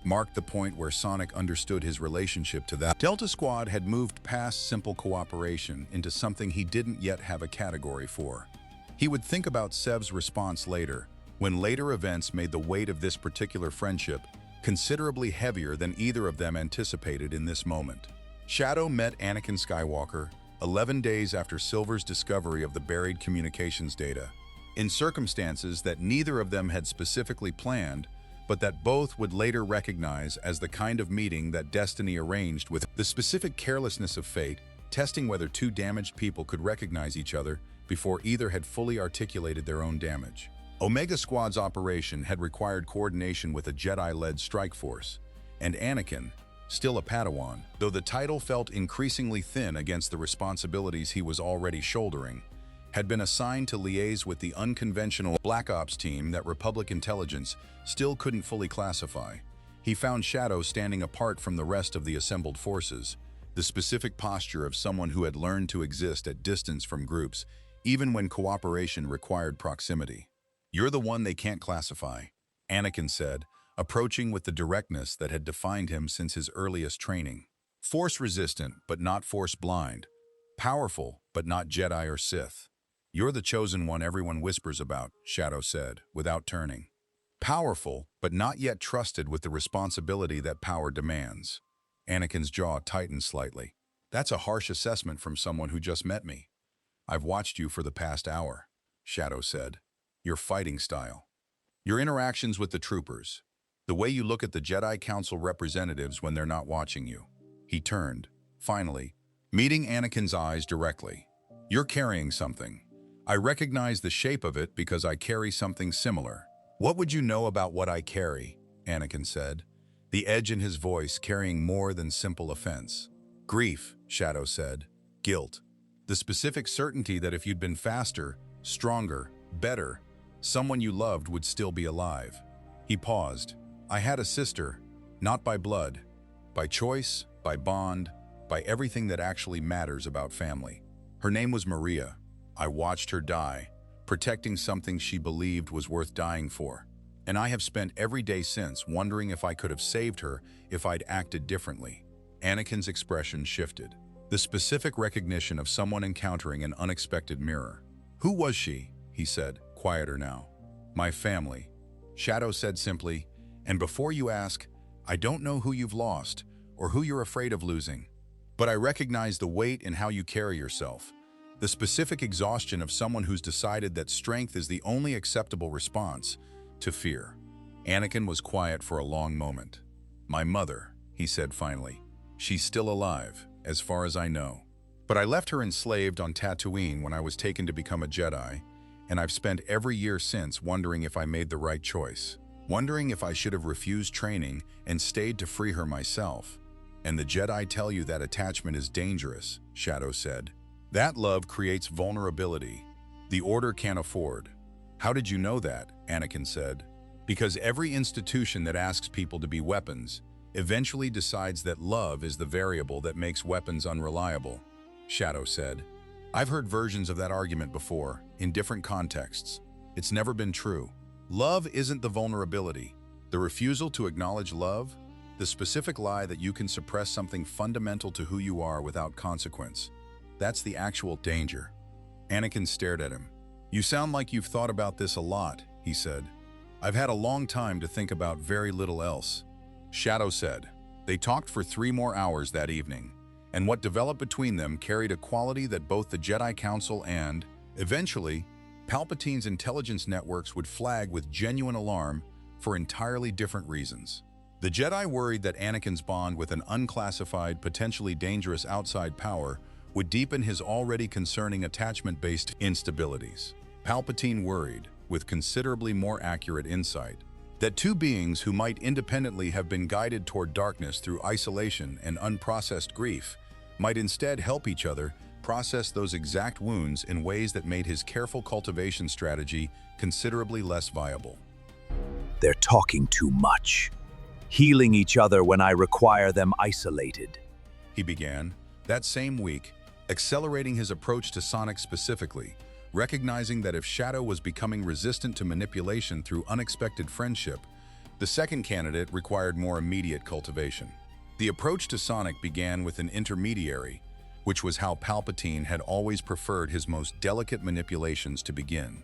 marked the point where Sonic understood his relationship to that. Delta Squad had moved past simple cooperation into something he didn't yet have a category for. He would think about Sev's response later, when later events made the weight of this particular friendship considerably heavier than either of them anticipated in this moment. Shadow met Anakin Skywalker 11 days after Silver's discovery of the buried communications data, in circumstances that neither of them had specifically planned, but that both would later recognize as the kind of meeting that destiny arranged with the specific carelessness of fate, testing whether two damaged people could recognize each other before either had fully articulated their own damage. Omega Squad's operation had required coordination with a Jedi-led strike force, and Anakin, still a Padawan, though the title felt increasingly thin against the responsibilities he was already shouldering, had been assigned to liaise with the unconventional Black Ops team that Republic intelligence still couldn't fully classify. He found Shadow standing apart from the rest of the assembled forces, the specific posture of someone who had learned to exist at distance from groups, even when cooperation required proximity. "You're the one they can't classify," Anakin said, approaching with the directness that had defined him since his earliest training. "Force-resistant, but not Force-blind. Powerful, but not Jedi or Sith. You're the chosen one everyone whispers about," Shadow said, without turning. "Powerful, but not yet trusted with the responsibility that power demands." Anakin's jaw tightened slightly. "That's a harsh assessment from someone who just met me." "I've watched you for the past hour," Shadow said. "Your fighting style. Your interactions with the troopers. The way you look at the Jedi Council representatives when they're not watching you." He turned, finally, meeting Anakin's eyes directly. "You're carrying something. I recognize the shape of it because I carry something similar." "What would you know about what I carry?" Anakin said, the edge in his voice carrying more than simple offense. "Grief," Shadow said. "Guilt. The specific certainty that if you'd been faster, stronger, better, someone you loved would still be alive." He paused. "I had a sister, not by blood, by choice, by bond, by everything that actually matters about family. Her name was Maria. I watched her die, protecting something she believed was worth dying for. And I have spent every day since wondering if I could have saved her if I'd acted differently." Anakin's expression shifted. The specific recognition of someone encountering an unexpected mirror. "Who was she?" he said, quieter now. "My family," Shadow said simply, "and before you ask, I don't know who you've lost or who you're afraid of losing. But I recognize the weight in how you carry yourself, the specific exhaustion of someone who's decided that strength is the only acceptable response to fear." Anakin was quiet for a long moment. "My mother," he said finally. "She's still alive, as far as I know. But I left her enslaved on Tatooine when I was taken to become a Jedi, and I've spent every year since wondering if I made the right choice. Wondering if I should have refused training and stayed to free her myself. And the Jedi tell you that attachment is dangerous," Shadow said. "That love creates vulnerability. The Order can't afford." "How did you know that?" Anakin said. "Because every institution that asks people to be weapons eventually decides that love is the variable that makes weapons unreliable," Shadow said. "I've heard versions of that argument before, in different contexts. It's never been true. Love isn't the vulnerability. The refusal to acknowledge love, the specific lie that you can suppress something fundamental to who you are without consequence. That's the actual danger." Anakin stared at him. "You sound like you've thought about this a lot," he said. "I've had a long time to think about very little else." Shadow said. They talked for 3 more hours that evening, and what developed between them carried a quality that both the Jedi Council and, eventually, Palpatine's intelligence networks would flag with genuine alarm for entirely different reasons. The Jedi worried that Anakin's bond with an unclassified, potentially dangerous outside power would deepen his already concerning attachment-based instabilities. Palpatine worried, with considerably more accurate insight, that two beings who might independently have been guided toward darkness through isolation and unprocessed grief might instead help each other process those exact wounds in ways that made his careful cultivation strategy considerably less viable. "They're talking too much. Healing each other when I require them isolated," he began, that same week, accelerating his approach to Sonic specifically, recognizing that if Shadow was becoming resistant to manipulation through unexpected friendship, the second candidate required more immediate cultivation. The approach to Sonic began with an intermediary, which was how Palpatine had always preferred his most delicate manipulations to begin.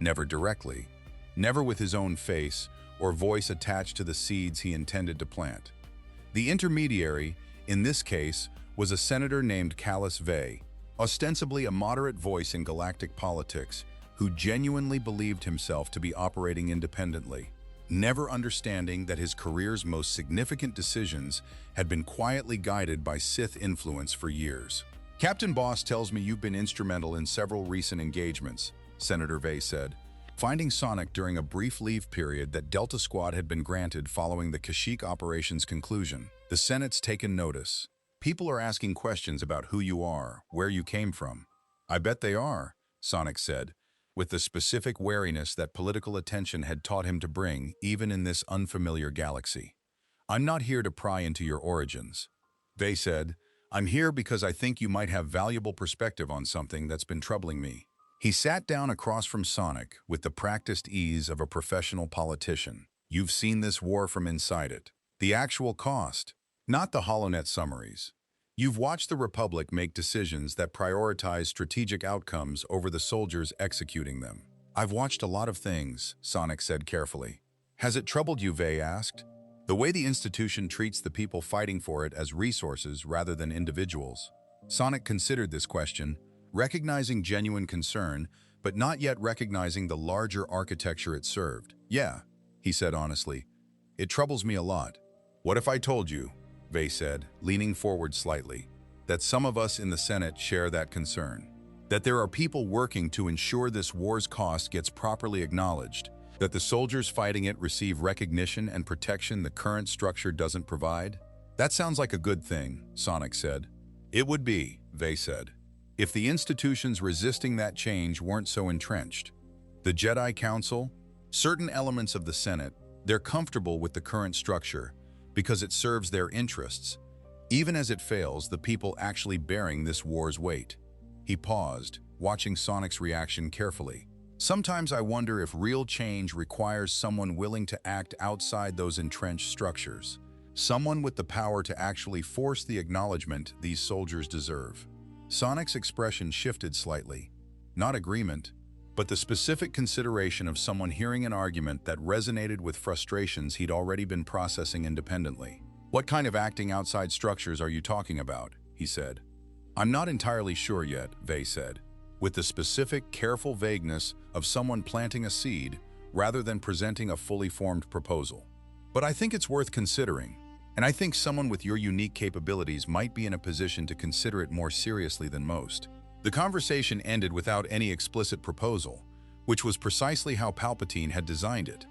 Never directly, never with his own face or voice attached to the seeds he intended to plant. The intermediary, in this case, was a senator named Callus Vey, ostensibly a moderate voice in galactic politics, who genuinely believed himself to be operating independently. never understanding that his career's most significant decisions had been quietly guided by Sith influence for years. "Captain Boss tells me you've been instrumental in several recent engagements," Senator Vey said, finding Sonic during a brief leave period that Delta Squad had been granted following the Kashyyyk operation's conclusion. "The Senate's taken notice. People are asking questions about who you are, where you came from." "I bet they are," Sonic said, with the specific wariness that political attention had taught him to bring even in this unfamiliar galaxy. "I'm not here to pry into your origins." Vey said, "I'm here because I think you might have valuable perspective on something that's been troubling me." He sat down across from Sonic with the practiced ease of a professional politician. "You've seen this war from inside it. The actual cost, not the HoloNet summaries. You've watched the Republic make decisions that prioritize strategic outcomes over the soldiers executing them." "I've watched a lot of things," Sonic said carefully. "Has it troubled you?" Vey asked. "The way the institution treats the people fighting for it as resources rather than individuals?" Sonic considered this question, recognizing genuine concern, but not yet recognizing the larger architecture it served. "Yeah," he said honestly. "It troubles me a lot." "What if I told you," Vey said, leaning forward slightly, "that some of us in the Senate share that concern? That there are people working to ensure this war's cost gets properly acknowledged, that the soldiers fighting it receive recognition and protection the current structure doesn't provide?" "That sounds like a good thing," Sonic said. "It would be," Vey said, "if the institutions resisting that change weren't so entrenched. The Jedi Council, certain elements of the Senate, they're comfortable with the current structure because it serves their interests, even as it fails the people actually bearing this war's weight." He paused, watching Sonic's reaction carefully. "Sometimes I wonder if real change requires someone willing to act outside those entrenched structures, someone with the power to actually force the acknowledgement these soldiers deserve." Sonic's expression shifted slightly. Not agreement, but the specific consideration of someone hearing an argument that resonated with frustrations he'd already been processing independently. "What kind of acting outside structures are you talking about?" he said. "I'm not entirely sure yet," Vey said, with the specific, careful vagueness of someone planting a seed rather than presenting a fully formed proposal. "But I think it's worth considering, and I think someone with your unique capabilities might be in a position to consider it more seriously than most." The conversation ended without any explicit proposal, which was precisely how Palpatine had designed it.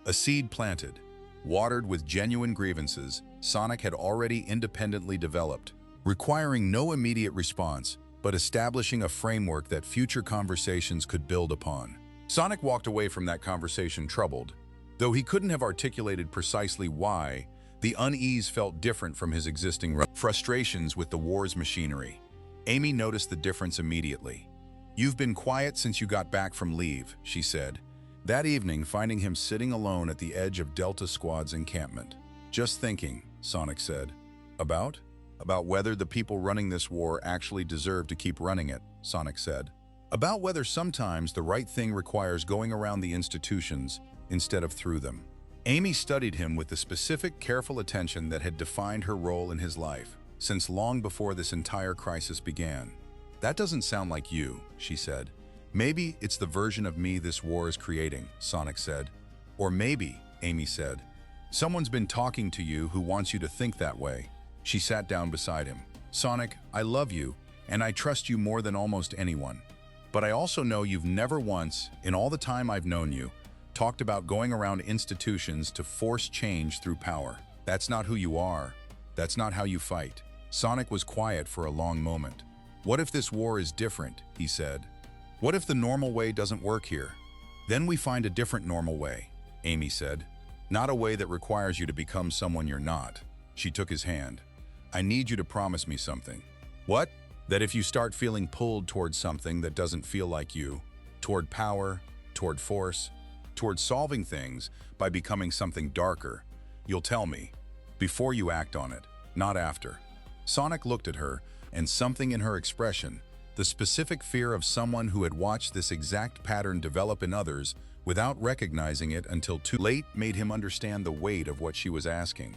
A seed planted, watered with genuine grievances Sonic had already independently developed, requiring no immediate response, but establishing a framework that future conversations could build upon. Sonic walked away from that conversation troubled. Though he couldn't have articulated precisely why, the unease felt different from his existing frustrations with the war's machinery. Amy noticed the difference immediately. "You've been quiet since you got back from leave," she said, that evening finding him sitting alone at the edge of Delta Squad's encampment. "Just thinking," Sonic said. "About? About whether the people running this war actually deserve to keep running it," Sonic said. "About whether sometimes the right thing requires going around the institutions instead of through them." Amy studied him with the specific, careful attention that had defined her role in his life since long before this entire crisis began. "That doesn't sound like you," she said. "Maybe it's the version of me this war is creating," Sonic said. "Or maybe," Amy said, "someone's been talking to you who wants you to think that way." She sat down beside him. "Sonic, I love you, and I trust you more than almost anyone. But I also know you've never once, in all the time I've known you, talked about going around institutions to force change through power. That's not who you are. That's not how you fight." Sonic was quiet for a long moment. "What if this war is different?" he said. "What if the normal way doesn't work here? Then we find a different normal way," Amy said. "Not a way that requires you to become someone you're not." She took his hand. "I need you to promise me something." "What?" "That if you start feeling pulled toward something that doesn't feel like you, toward power, toward force, toward solving things by becoming something darker, you'll tell me, before you act on it, not after." Sonic looked at her, and something in her expression, the specific fear of someone who had watched this exact pattern develop in others without recognizing it until too late, made him understand the weight of what she was asking.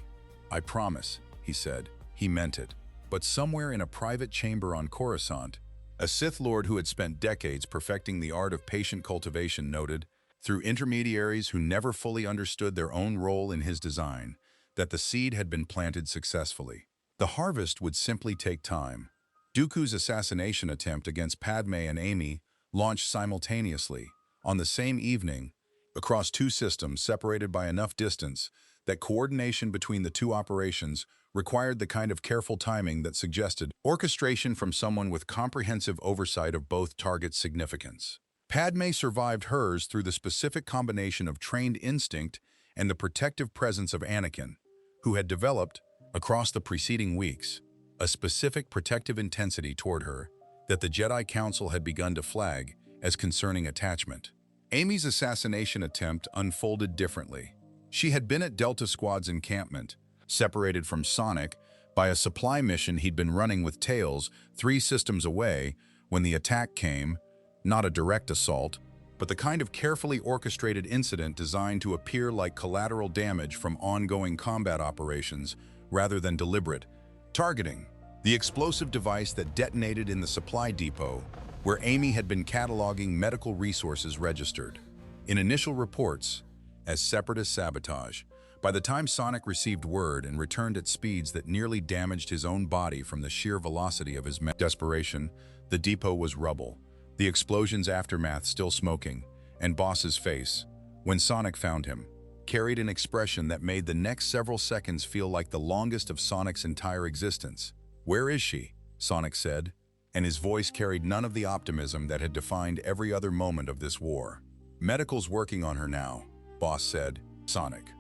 "I promise," he said. He meant it. But somewhere in a private chamber on Coruscant, a Sith Lord who had spent decades perfecting the art of patient cultivation noted, through intermediaries who never fully understood their own role in his design, that the seed had been planted successfully. The harvest would simply take time. Dooku's assassination attempt against Padme and Amy launched simultaneously, on the same evening, across two systems separated by enough distance that coordination between the two operations required the kind of careful timing that suggested orchestration from someone with comprehensive oversight of both targets' significance. Padme survived hers through the specific combination of trained instinct and the protective presence of Anakin, who had developed, across the preceding weeks, a specific protective intensity toward her that the Jedi Council had begun to flag as concerning attachment. Amy's assassination attempt unfolded differently. She had been at Delta Squad's encampment, separated from Sonic by a supply mission he'd been running with Tails 3 systems away when the attack came, not a direct assault, but the kind of carefully orchestrated incident designed to appear like collateral damage from ongoing combat operations rather than deliberate targeting. The explosive device that detonated in the supply depot, where Amy had been cataloging medical resources registered in initial reports as Separatist sabotage. By the time Sonic received word and returned at speeds that nearly damaged his own body from the sheer velocity of his desperation, the depot was rubble, the explosion's aftermath still smoking, and Boss's face, when Sonic found him, carried an expression that made the next several seconds feel like the longest of Sonic's entire existence. "Where is she?" Sonic said, and his voice carried none of the optimism that had defined every other moment of this war. "Medical's working on her now," Boss said. "Sonic,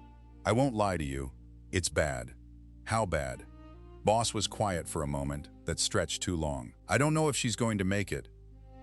I won't lie to you. It's bad." "How bad?" Boss was quiet for a moment that stretched too long. "I don't know if she's going to make it,"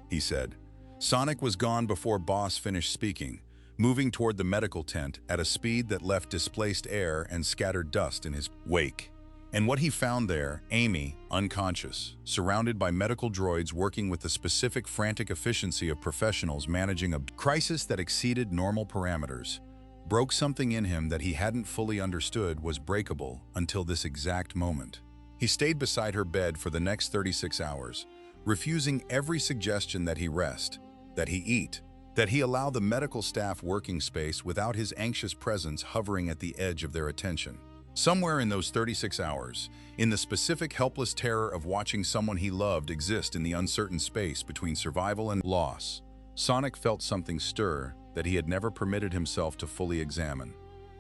he said. Sonic was gone before Boss finished speaking, moving toward the medical tent at a speed that left displaced air and scattered dust in his wake. And what he found there, Amy, unconscious, surrounded by medical droids working with the specific frantic efficiency of professionals managing a crisis that exceeded normal parameters, broke something in him that he hadn't fully understood was breakable until this exact moment. He stayed beside her bed for the next 36 hours, refusing every suggestion that he rest, that he eat, that he allow the medical staff working space without his anxious presence hovering at the edge of their attention. Somewhere in those 36 hours, in the specific helpless terror of watching someone he loved exist in the uncertain space between survival and loss, Sonic felt something stir that he had never permitted himself to fully examine.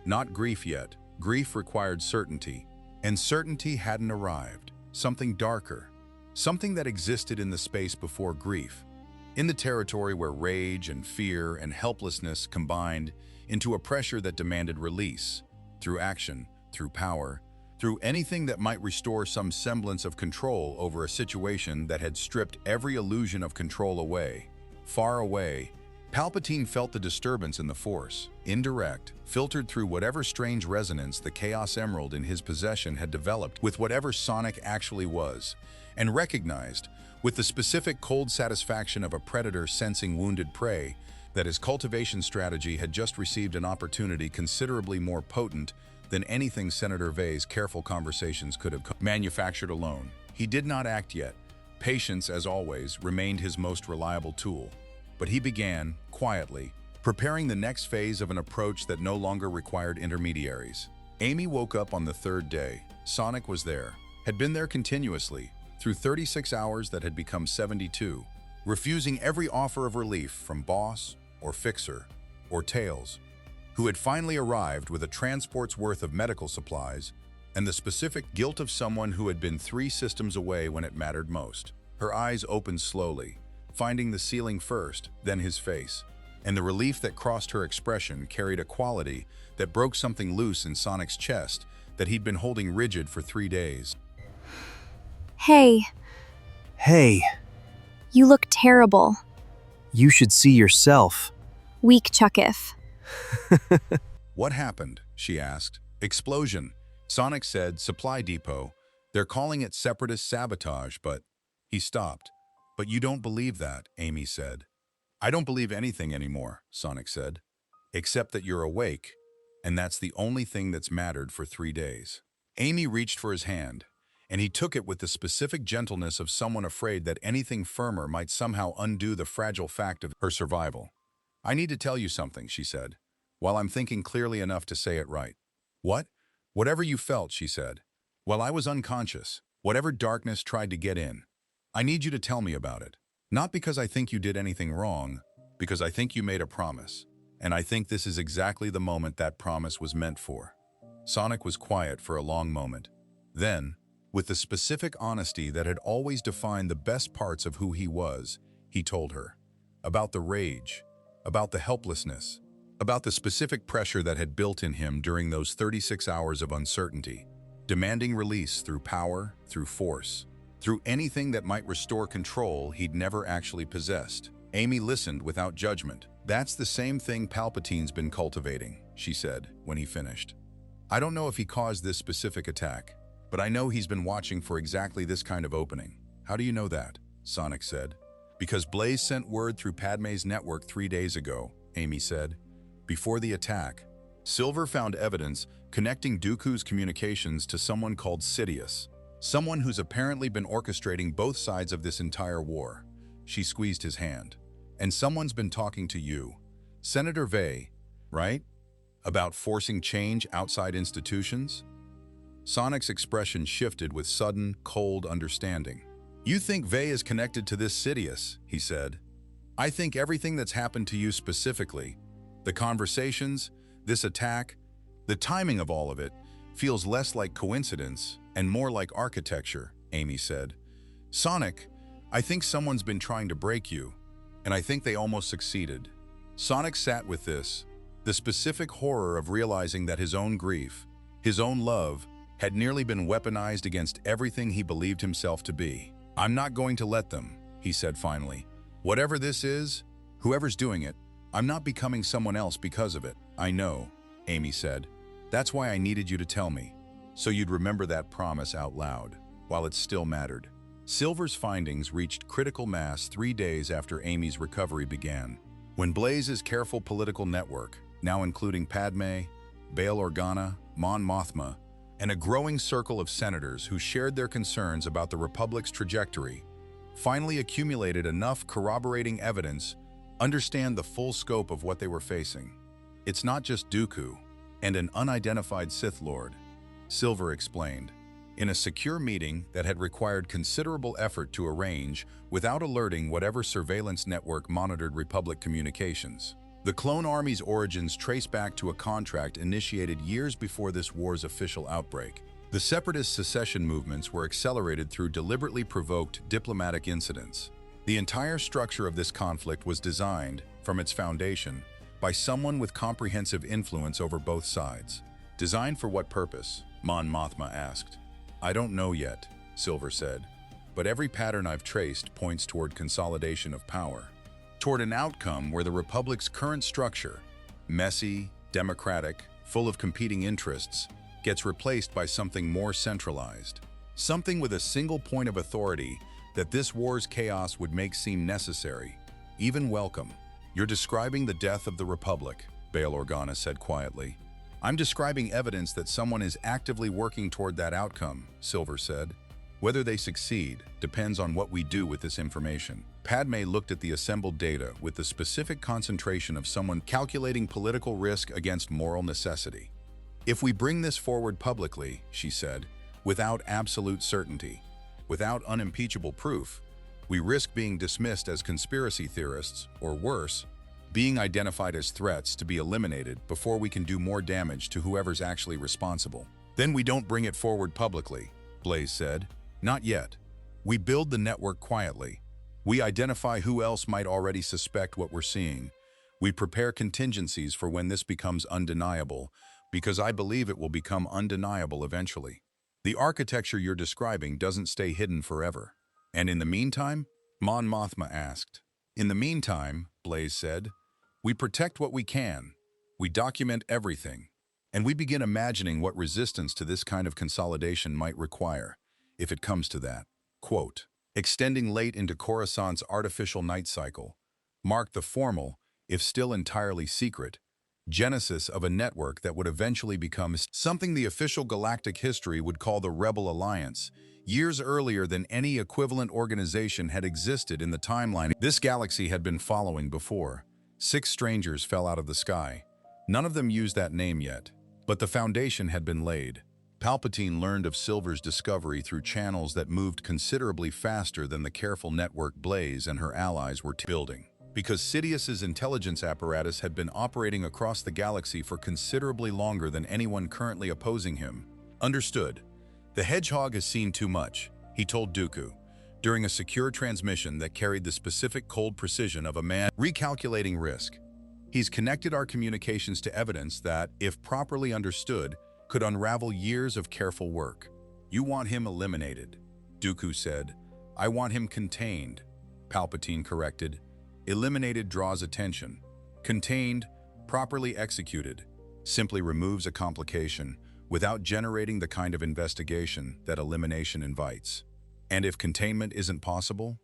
Not grief yet. Grief required certainty, and certainty hadn't arrived. Something darker, something that existed in the space before grief, in the territory where rage and fear and helplessness combined into a pressure that demanded release, through action, through power, through anything that might restore some semblance of control over a situation that had stripped every illusion of control away. Far away, Palpatine felt the disturbance in the Force, indirect, filtered through whatever strange resonance the Chaos Emerald in his possession had developed with whatever Sonic actually was, and recognized, with the specific cold satisfaction of a predator sensing wounded prey, that his cultivation strategy had just received an opportunity considerably more potent than anything Senator Vey's careful conversations could have manufactured alone. He did not act yet. Patience, as always, remained his most reliable tool. But he began, quietly, preparing the next phase of an approach that no longer required intermediaries. Amy woke up on the 3rd day. Sonic was there, had been there continuously, through 36 hours that had become 72, refusing every offer of relief from Boss, or Fixer, or Tails, who had finally arrived with a transport's worth of medical supplies and the specific guilt of someone who had been 3 systems away when it mattered most. Her eyes opened slowly, finding the ceiling first, then his face, and the relief that crossed her expression carried a quality that broke something loose in Sonic's chest that he'd been holding rigid for 3 days. Hey, Hey, you look terrible. you should see yourself. Weak Chuckif. "What happened?" she asked. "Explosion." Sonic said, "Supply depot. They're calling it Separatist sabotage, but..." He stopped. "But you don't believe that," Amy said. "I don't believe anything anymore," Sonic said, "except that you're awake, and that's the only thing that's mattered for 3 days." Amy reached for his hand, and he took it with the specific gentleness of someone afraid that anything firmer might somehow undo the fragile fact of her survival. I need to tell you something, she said, while I'm thinking clearly enough to say it right. What? Whatever you felt, she said. While I was unconscious, whatever darkness tried to get in. I need you to tell me about it. Not because I think you did anything wrong, because I think you made a promise. And I think this is exactly the moment that promise was meant for. Sonic was quiet for a long moment. Then, with the specific honesty that had always defined the best parts of who he was, he told her. About the rage, about the helplessness, about the specific pressure that had built in him during those 36 hours of uncertainty, demanding release through power, through force, through anything that might restore control he'd never actually possessed. Amy listened without judgment. That's the same thing Palpatine's been cultivating, she said when he finished. I don't know if he caused this specific attack, but I know he's been watching for exactly this kind of opening. How do you know that? Sonic said. Because Blaze sent word through Padme's network 3 days ago, Amy said. Before the attack, Silver found evidence connecting Dooku's communications to someone called Sidious, someone who's apparently been orchestrating both sides of this entire war. She squeezed his hand. And someone's been talking to you, Senator Vey, right? About forcing change outside institutions? Sonic's expression shifted with sudden, cold understanding. You think Vey is connected to this Sidious, he said. I think everything that's happened to you specifically, the conversations, this attack, the timing of all of it, feels less like coincidence and more like architecture, Amy said. Sonic, I think someone's been trying to break you, and I think they almost succeeded. Sonic sat with this, the specific horror of realizing that his own grief, his own love, had nearly been weaponized against everything he believed himself to be. I'm not going to let them, he said finally. Whatever this is, whoever's doing it, I'm not becoming someone else because of it. I know, Amy said. That's why I needed you to tell me, so you'd remember that promise out loud, while it still mattered. Silver's findings reached critical mass 3 days after Amy's recovery began, when Blaze's careful political network, now including Padme, Bail Organa, Mon Mothma, and a growing circle of senators who shared their concerns about the Republic's trajectory, finally accumulated enough corroborating evidence to understand the full scope of what they were facing. It's not just Dooku and an unidentified Sith Lord, Silver explained. In a secure meeting that had required considerable effort to arrange without alerting whatever surveillance network monitored Republic communications. The clone army's origins trace back to a contract initiated years before this war's official outbreak. The separatist secession movements were accelerated through deliberately provoked diplomatic incidents. The entire structure of this conflict was designed, from its foundation, by someone with comprehensive influence over both sides. Designed for what purpose? Mon Mothma asked. I don't know yet, Silver said, but every pattern I've traced points toward consolidation of power, toward an outcome where the Republic's current structure, messy, democratic, full of competing interests, gets replaced by something more centralized, something with a single point of authority that this war's chaos would make seem necessary, even welcome. You're describing the death of the Republic, Bail Organa said quietly. I'm describing evidence that someone is actively working toward that outcome, Silver said. Whether they succeed depends on what we do with this information. Padme looked at the assembled data with the specific concentration of someone calculating political risk against moral necessity. If we bring this forward publicly, she said, without absolute certainty, without unimpeachable proof, we risk being dismissed as conspiracy theorists, or worse, being identified as threats to be eliminated before we can do more damage to whoever's actually responsible. Then we don't bring it forward publicly, Blaze said. Not yet. We build the network quietly. We identify who else might already suspect what we're seeing. We prepare contingencies for when this becomes undeniable, because I believe it will become undeniable eventually. The architecture you're describing doesn't stay hidden forever. And in the meantime? Mon Mothma asked. In the meantime, Blaze said, we protect what we can. We document everything. And we begin imagining what resistance to this kind of consolidation might require, if it comes to that. Quote, extending late into Coruscant's artificial night cycle, marked the formal, if still entirely secret, genesis of a network that would eventually become something the official galactic history would call the Rebel Alliance, years earlier than any equivalent organization had existed in the timeline this galaxy had been following before. 6 strangers fell out of the sky. None of them used that name yet, but the foundation had been laid. Palpatine learned of Silver's discovery through channels that moved considerably faster than the careful network Blaze and her allies were building. Because Sidious's intelligence apparatus had been operating across the galaxy for considerably longer than anyone currently opposing him. Understood. The Hedgehog has seen too much, he told Dooku, during a secure transmission that carried the specific cold precision of a man recalculating risk. He's connected our communications to evidence that, if properly understood, could unravel years of careful work. You want him eliminated, Dooku said. I want him contained, Palpatine corrected. Eliminated draws attention. Contained, properly executed, simply removes a complication without generating the kind of investigation that elimination invites. And if containment isn't possible,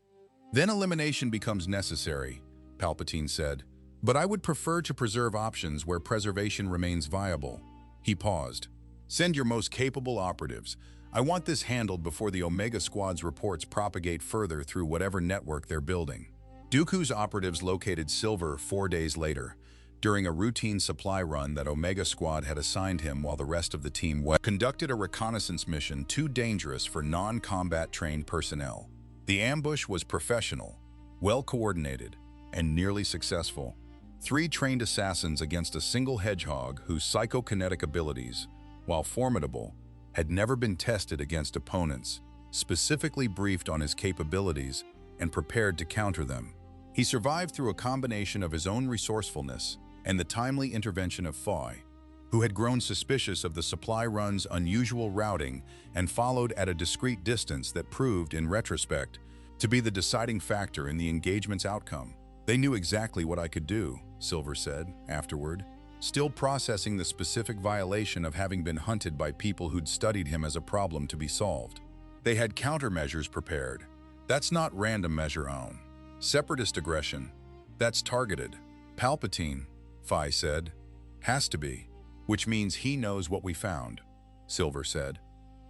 then elimination becomes necessary, Palpatine said. But I would prefer to preserve options where preservation remains viable. He paused. Send your most capable operatives. I want this handled before the Omega Squad's reports propagate further through whatever network they're building. Dooku's operatives located Silver 4 days later, during a routine supply run that Omega Squad had assigned him while the rest of the team conducted a reconnaissance mission too dangerous for non-combat trained personnel. The ambush was professional, well-coordinated, and nearly successful. 3 trained assassins against a single Hedgehog whose psychokinetic abilities, while formidable, had never been tested against opponents, specifically briefed on his capabilities and prepared to counter them. He survived through a combination of his own resourcefulness and the timely intervention of Foy, who had grown suspicious of the supply run's unusual routing and followed at a discreet distance that proved, in retrospect, to be the deciding factor in the engagement's outcome. They knew exactly what I could do, Silver said, afterward, still processing the specific violation of having been hunted by people who'd studied him as a problem to be solved. They had countermeasures prepared. That's not random measure own. Separatist aggression. That's targeted. Palpatine, Foy said. Has to be. Which means he knows what we found, Silver said.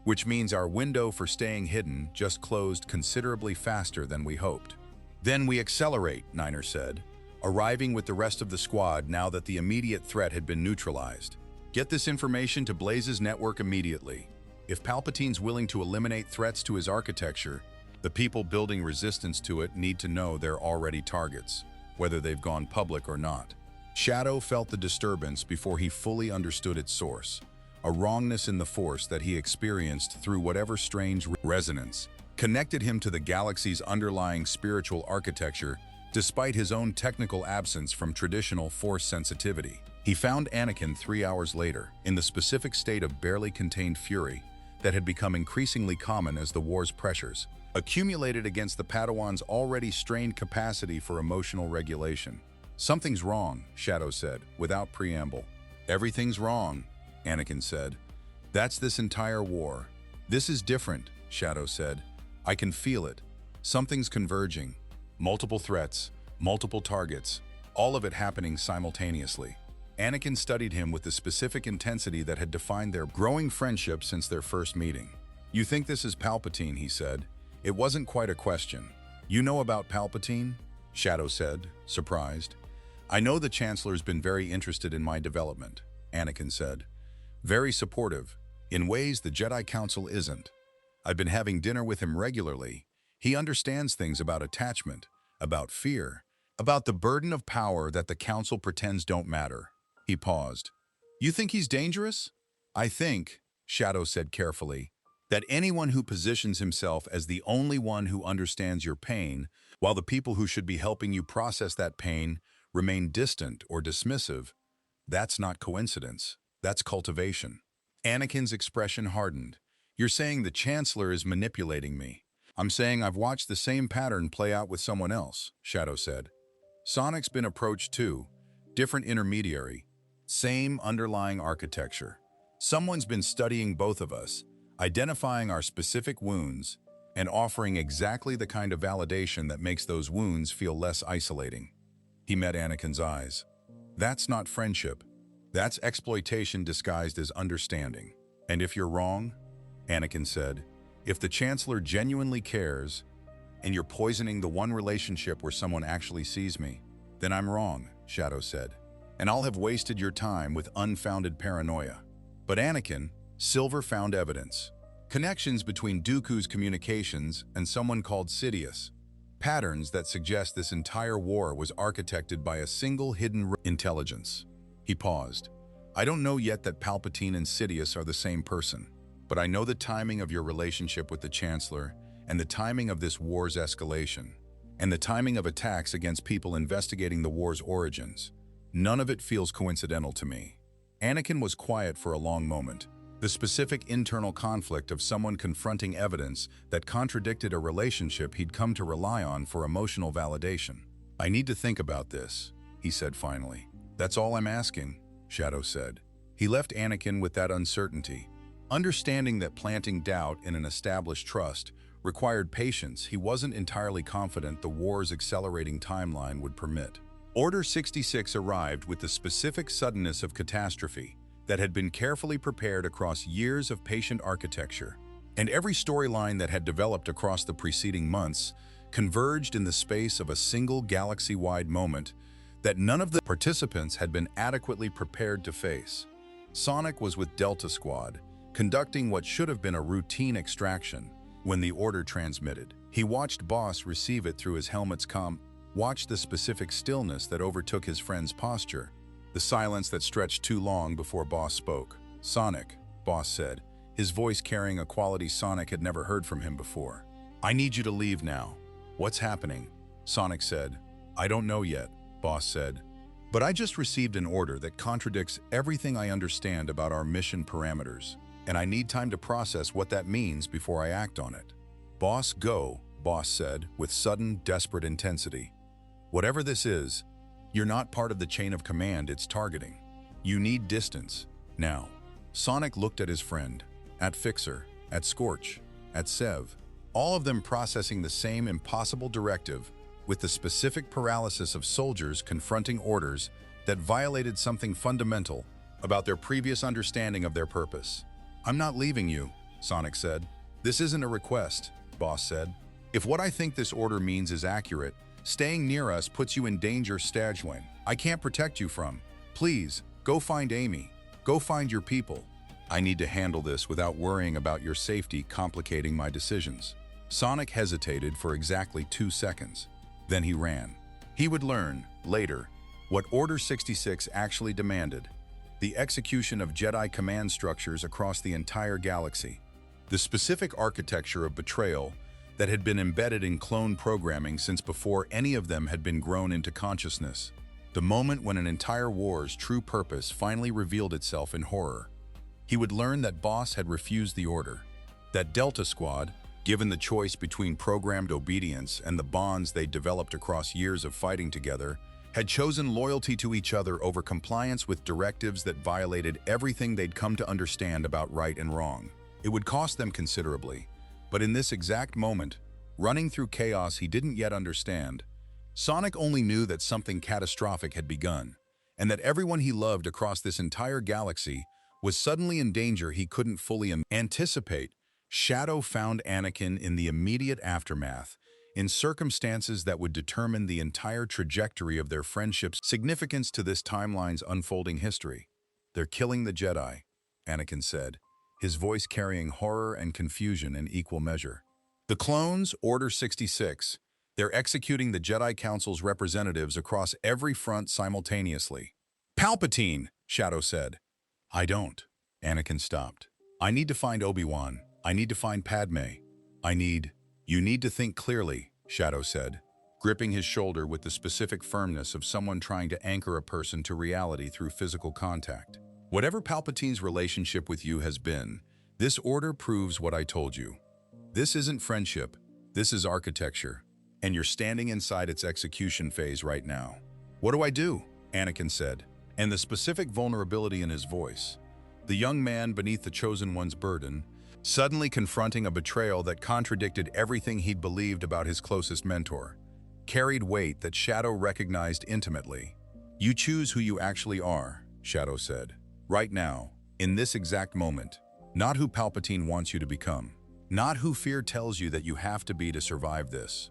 Which means our window for staying hidden just closed considerably faster than we hoped. Then we accelerate, Niner said, arriving with the rest of the squad now that the immediate threat had been neutralized. Get this information to Blaze's network immediately. If Palpatine's willing to eliminate threats to his architecture, the people building resistance to it need to know they're already targets, whether they've gone public or not. Shadow felt the disturbance before he fully understood its source, a wrongness in the Force that he experienced through whatever strange resonance connected him to the galaxy's underlying spiritual architecture despite his own technical absence from traditional Force sensitivity. He found Anakin 3 hours later, in the specific state of barely contained fury that had become increasingly common as the war's pressures accumulated against the Padawan's already strained capacity for emotional regulation. Something's wrong, Shadow said, without preamble. Everything's wrong, Anakin said. That's this entire war. This is different, Shadow said. I can feel it. Something's converging. Multiple threats, multiple targets, all of it happening simultaneously. Anakin studied him with the specific intensity that had defined their growing friendship since their first meeting. You think this is Palpatine, he said. It wasn't quite a question. You know about Palpatine? Shadow said, surprised. I know the Chancellor's been very interested in my development, Anakin said. Very supportive, in ways the Jedi Council isn't. I've been having dinner with him regularly. He understands things about attachment, about fear, about the burden of power that the Council pretends don't matter. He paused. You think he's dangerous? I think, Shadow said carefully, that anyone who positions himself as the only one who understands your pain, while the people who should be helping you process that pain remain distant or dismissive, that's not coincidence. That's cultivation. Anakin's expression hardened. You're saying the Chancellor is manipulating me. I'm saying I've watched the same pattern play out with someone else, Shadow said. Sonic's been approached too. Different intermediary. Same underlying architecture. Someone's been studying both of us, identifying our specific wounds, and offering exactly the kind of validation that makes those wounds feel less isolating. He met Anakin's eyes. That's not friendship. That's exploitation disguised as understanding. And if you're wrong, Anakin said, if the Chancellor genuinely cares, and you're poisoning the one relationship where someone actually sees me, then I'm wrong, Shadow said, "and I'll have wasted your time with unfounded paranoia." But Anakin, Silver found evidence. Connections between Dooku's communications and someone called Sidious. Patterns that suggest this entire war was architected by a single hidden intelligence. He paused. "I don't know yet that Palpatine and Sidious are the same person, but I know the timing of your relationship with the Chancellor and the timing of this war's escalation, and the timing of attacks against people investigating the war's origins. None of it feels coincidental to me." Anakin was quiet for a long moment. The specific internal conflict of someone confronting evidence that contradicted a relationship he'd come to rely on for emotional validation. "I need to think about this," he said finally. "That's all I'm asking," Shadow said. He left Anakin with that uncertainty. Understanding that planting doubt in an established trust required patience, he wasn't entirely confident the war's accelerating timeline would permit. Order 66 arrived with the specific suddenness of catastrophe that had been carefully prepared across years of patient architecture, and every storyline that had developed across the preceding months converged in the space of a single galaxy-wide moment that none of the participants had been adequately prepared to face. Sonic was with Delta Squad, conducting what should have been a routine extraction when the order transmitted. He watched Boss receive it through his helmet's watched the specific stillness that overtook his friend's posture, the silence that stretched too long before Boss spoke. "Sonic," Boss said, his voice carrying a quality Sonic had never heard from him before. "I need you to leave now." "What's happening?" Sonic said. "I don't know yet," Boss said. "But I just received an order that contradicts everything I understand about our mission parameters, and I need time to process what that means before I act on it." "Boss, go," Boss said with sudden, desperate intensity. "Whatever this is, you're not part of the chain of command it's targeting. You need distance, now." Sonic looked at his friend, at Fixer, at Scorch, at Sev, all of them processing the same impossible directive with the specific paralysis of soldiers confronting orders that violated something fundamental about their previous understanding of their purpose. "I'm not leaving you," Sonic said. "This isn't a request," Boss said. "If what I think this order means is accurate, staying near us puts you in danger, Stajwin. I can't protect you from. Please, go find Amy. Go find your people. I need to handle this without worrying about your safety complicating my decisions." Sonic hesitated for exactly 2 seconds. Then he ran. He would learn, later, what Order 66 actually demanded: the execution of Jedi command structures across the entire galaxy. The specific architecture of betrayal that had been embedded in clone programming since before any of them had been grown into consciousness. The moment when an entire war's true purpose finally revealed itself in horror. He would learn that Boss had refused the order, that Delta Squad, given the choice between programmed obedience and the bonds they'd developed across years of fighting together, had chosen loyalty to each other over compliance with directives that violated everything they'd come to understand about right and wrong. It would cost them considerably, but in this exact moment, running through chaos he didn't yet understand, Sonic only knew that something catastrophic had begun, and that everyone he loved across this entire galaxy was suddenly in danger he couldn't fully anticipate. Shadow found Anakin in the immediate aftermath, in circumstances that would determine the entire trajectory of their friendship's significance to this timeline's unfolding history. "They're killing the Jedi," Anakin said, his voice carrying horror and confusion in equal measure. "The clones, Order 66, they're executing the Jedi Council's representatives across every front simultaneously." "Palpatine," Shadow said. "I don't." Anakin stopped. "I need to find Obi-Wan. I need to find Padme. You need to think clearly," Shadow said, gripping his shoulder with the specific firmness of someone trying to anchor a person to reality through physical contact. "Whatever Palpatine's relationship with you has been, this order proves what I told you. This isn't friendship, this is architecture, and you're standing inside its execution phase right now." "What do I do?" Anakin said, and the specific vulnerability in his voice. The young man beneath the Chosen One's burden, suddenly confronting a betrayal that contradicted everything he'd believed about his closest mentor, carried weight that Shadow recognized intimately. "You choose who you actually are," Shadow said. "Right now, in this exact moment, not who Palpatine wants you to become, not who fear tells you that you have to be to survive this.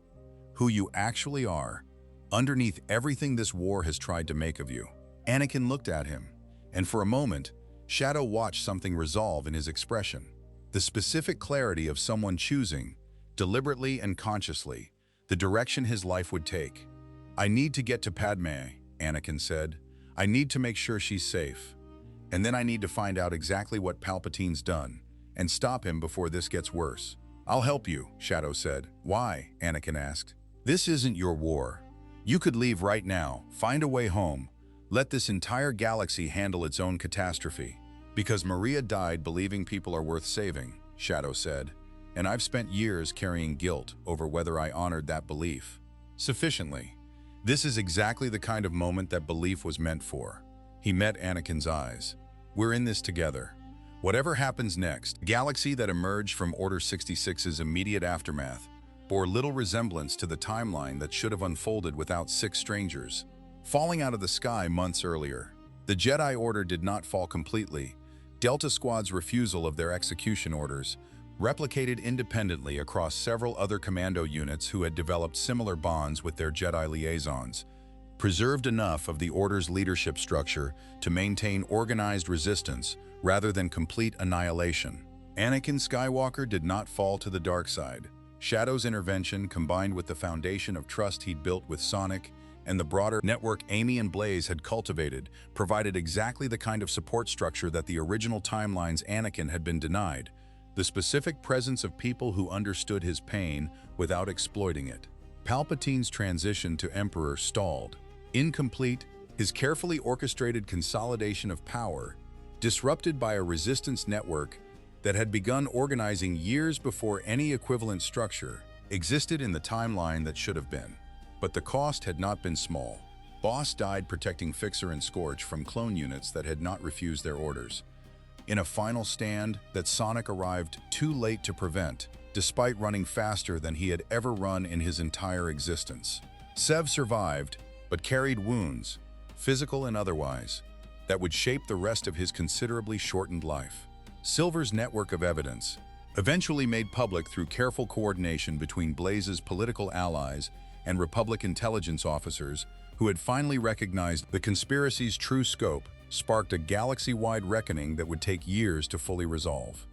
Who you actually are, underneath everything this war has tried to make of you. Anakin looked at him, and for a moment, Shadow watched something resolve in his expression. The specific clarity of someone choosing, deliberately and consciously, the direction his life would take. "I need to get to Padme," Anakin said. "I need to make sure she's safe. And then I need to find out exactly what Palpatine's done, and stop him before this gets worse." "I'll help you," Shadow said. "Why?" Anakin asked. "This isn't your war. You could leave right now, find a way home, let this entire galaxy handle its own catastrophe." "Because Maria died believing people are worth saving," Shadow said, "and I've spent years carrying guilt over whether I honored that belief sufficiently. This is exactly the kind of moment that belief was meant for." He met Anakin's eyes. "We're in this together. Whatever happens next." The galaxy that emerged from Order 66's immediate aftermath bore little resemblance to the timeline that should have unfolded without 6 strangers falling out of the sky months earlier. The Jedi Order did not fall completely. Delta Squad's refusal of their execution orders replicated independently across several other commando units who had developed similar bonds with their Jedi liaisons, preserved enough of the Order's leadership structure to maintain organized resistance rather than complete annihilation. Anakin Skywalker did not fall to the dark side. Shadow's intervention, combined with the foundation of trust he'd built with Sonic and the broader network Amy and Blaze had cultivated, provided exactly the kind of support structure that the original timeline's Anakin had been denied: the specific presence of people who understood his pain without exploiting it. Palpatine's transition to Emperor stalled. Incomplete, his carefully orchestrated consolidation of power, disrupted by a resistance network that had begun organizing years before any equivalent structure existed in the timeline that should have been. But the cost had not been small. Boss died protecting Fixer and Scorch from clone units that had not refused their orders, in a final stand that Sonic arrived too late to prevent, despite running faster than he had ever run in his entire existence. Sev survived, but carried wounds, physical and otherwise, that would shape the rest of his considerably shortened life. Silver's network of evidence, eventually made public through careful coordination between Blaze's political allies and Republic intelligence officers who had finally recognized the conspiracy's true scope, sparked a galaxy-wide reckoning that would take years to fully resolve.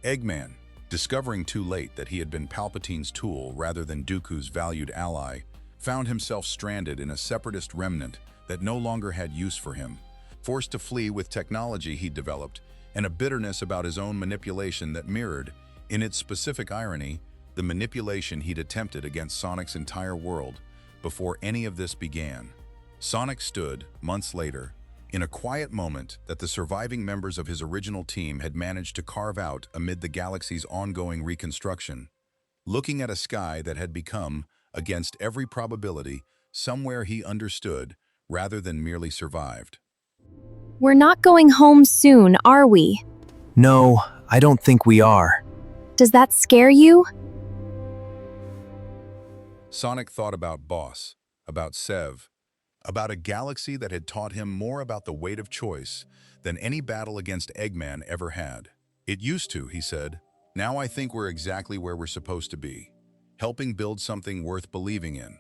Eggman, discovering too late that he had been Palpatine's tool rather than Dooku's valued ally, found himself stranded in a separatist remnant that no longer had use for him, forced to flee with technology he'd developed, and a bitterness about his own manipulation that mirrored, in its specific irony, the manipulation he'd attempted against Sonic's entire world before any of this began. Sonic stood, months later, in a quiet moment that the surviving members of his original team had managed to carve out amid the galaxy's ongoing reconstruction, looking at a sky that had become, against every probability, somewhere he understood rather than merely survived. We're not going home soon, are we? No, I don't think we are. Does that scare you? Sonic thought about Boss, about Sev, about a galaxy that had taught him more about the weight of choice than any battle against Eggman ever had. "It used to," he said. "Now I think we're exactly where we're supposed to be, helping build something worth believing in."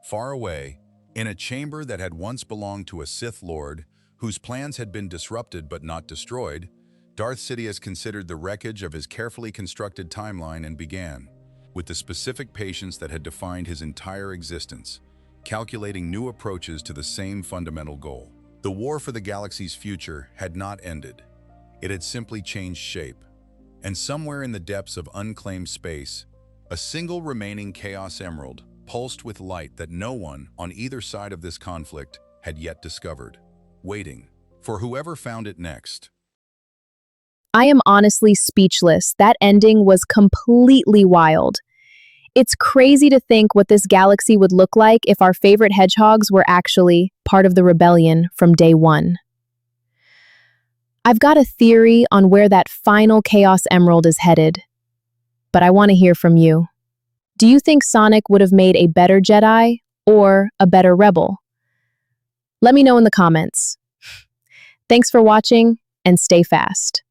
Far away, in a chamber that had once belonged to a Sith Lord whose plans had been disrupted but not destroyed, Darth Sidious considered the wreckage of his carefully constructed timeline and began, with the specific patience that had defined his entire existence, calculating new approaches to the same fundamental goal. The war for the galaxy's future had not ended. It had simply changed shape. And somewhere in the depths of unclaimed space, a single remaining Chaos Emerald pulsed with light that no one on either side of this conflict had yet discovered, waiting for whoever found it next. I am honestly speechless. That ending was completely wild. It's crazy to think what this galaxy would look like if our favorite hedgehogs were actually part of the rebellion from day one. I've got a theory on where that final Chaos Emerald is headed, but I want to hear from you. Do you think Sonic would have made a better Jedi or a better rebel? Let me know in the comments. Thanks for watching, and stay fast.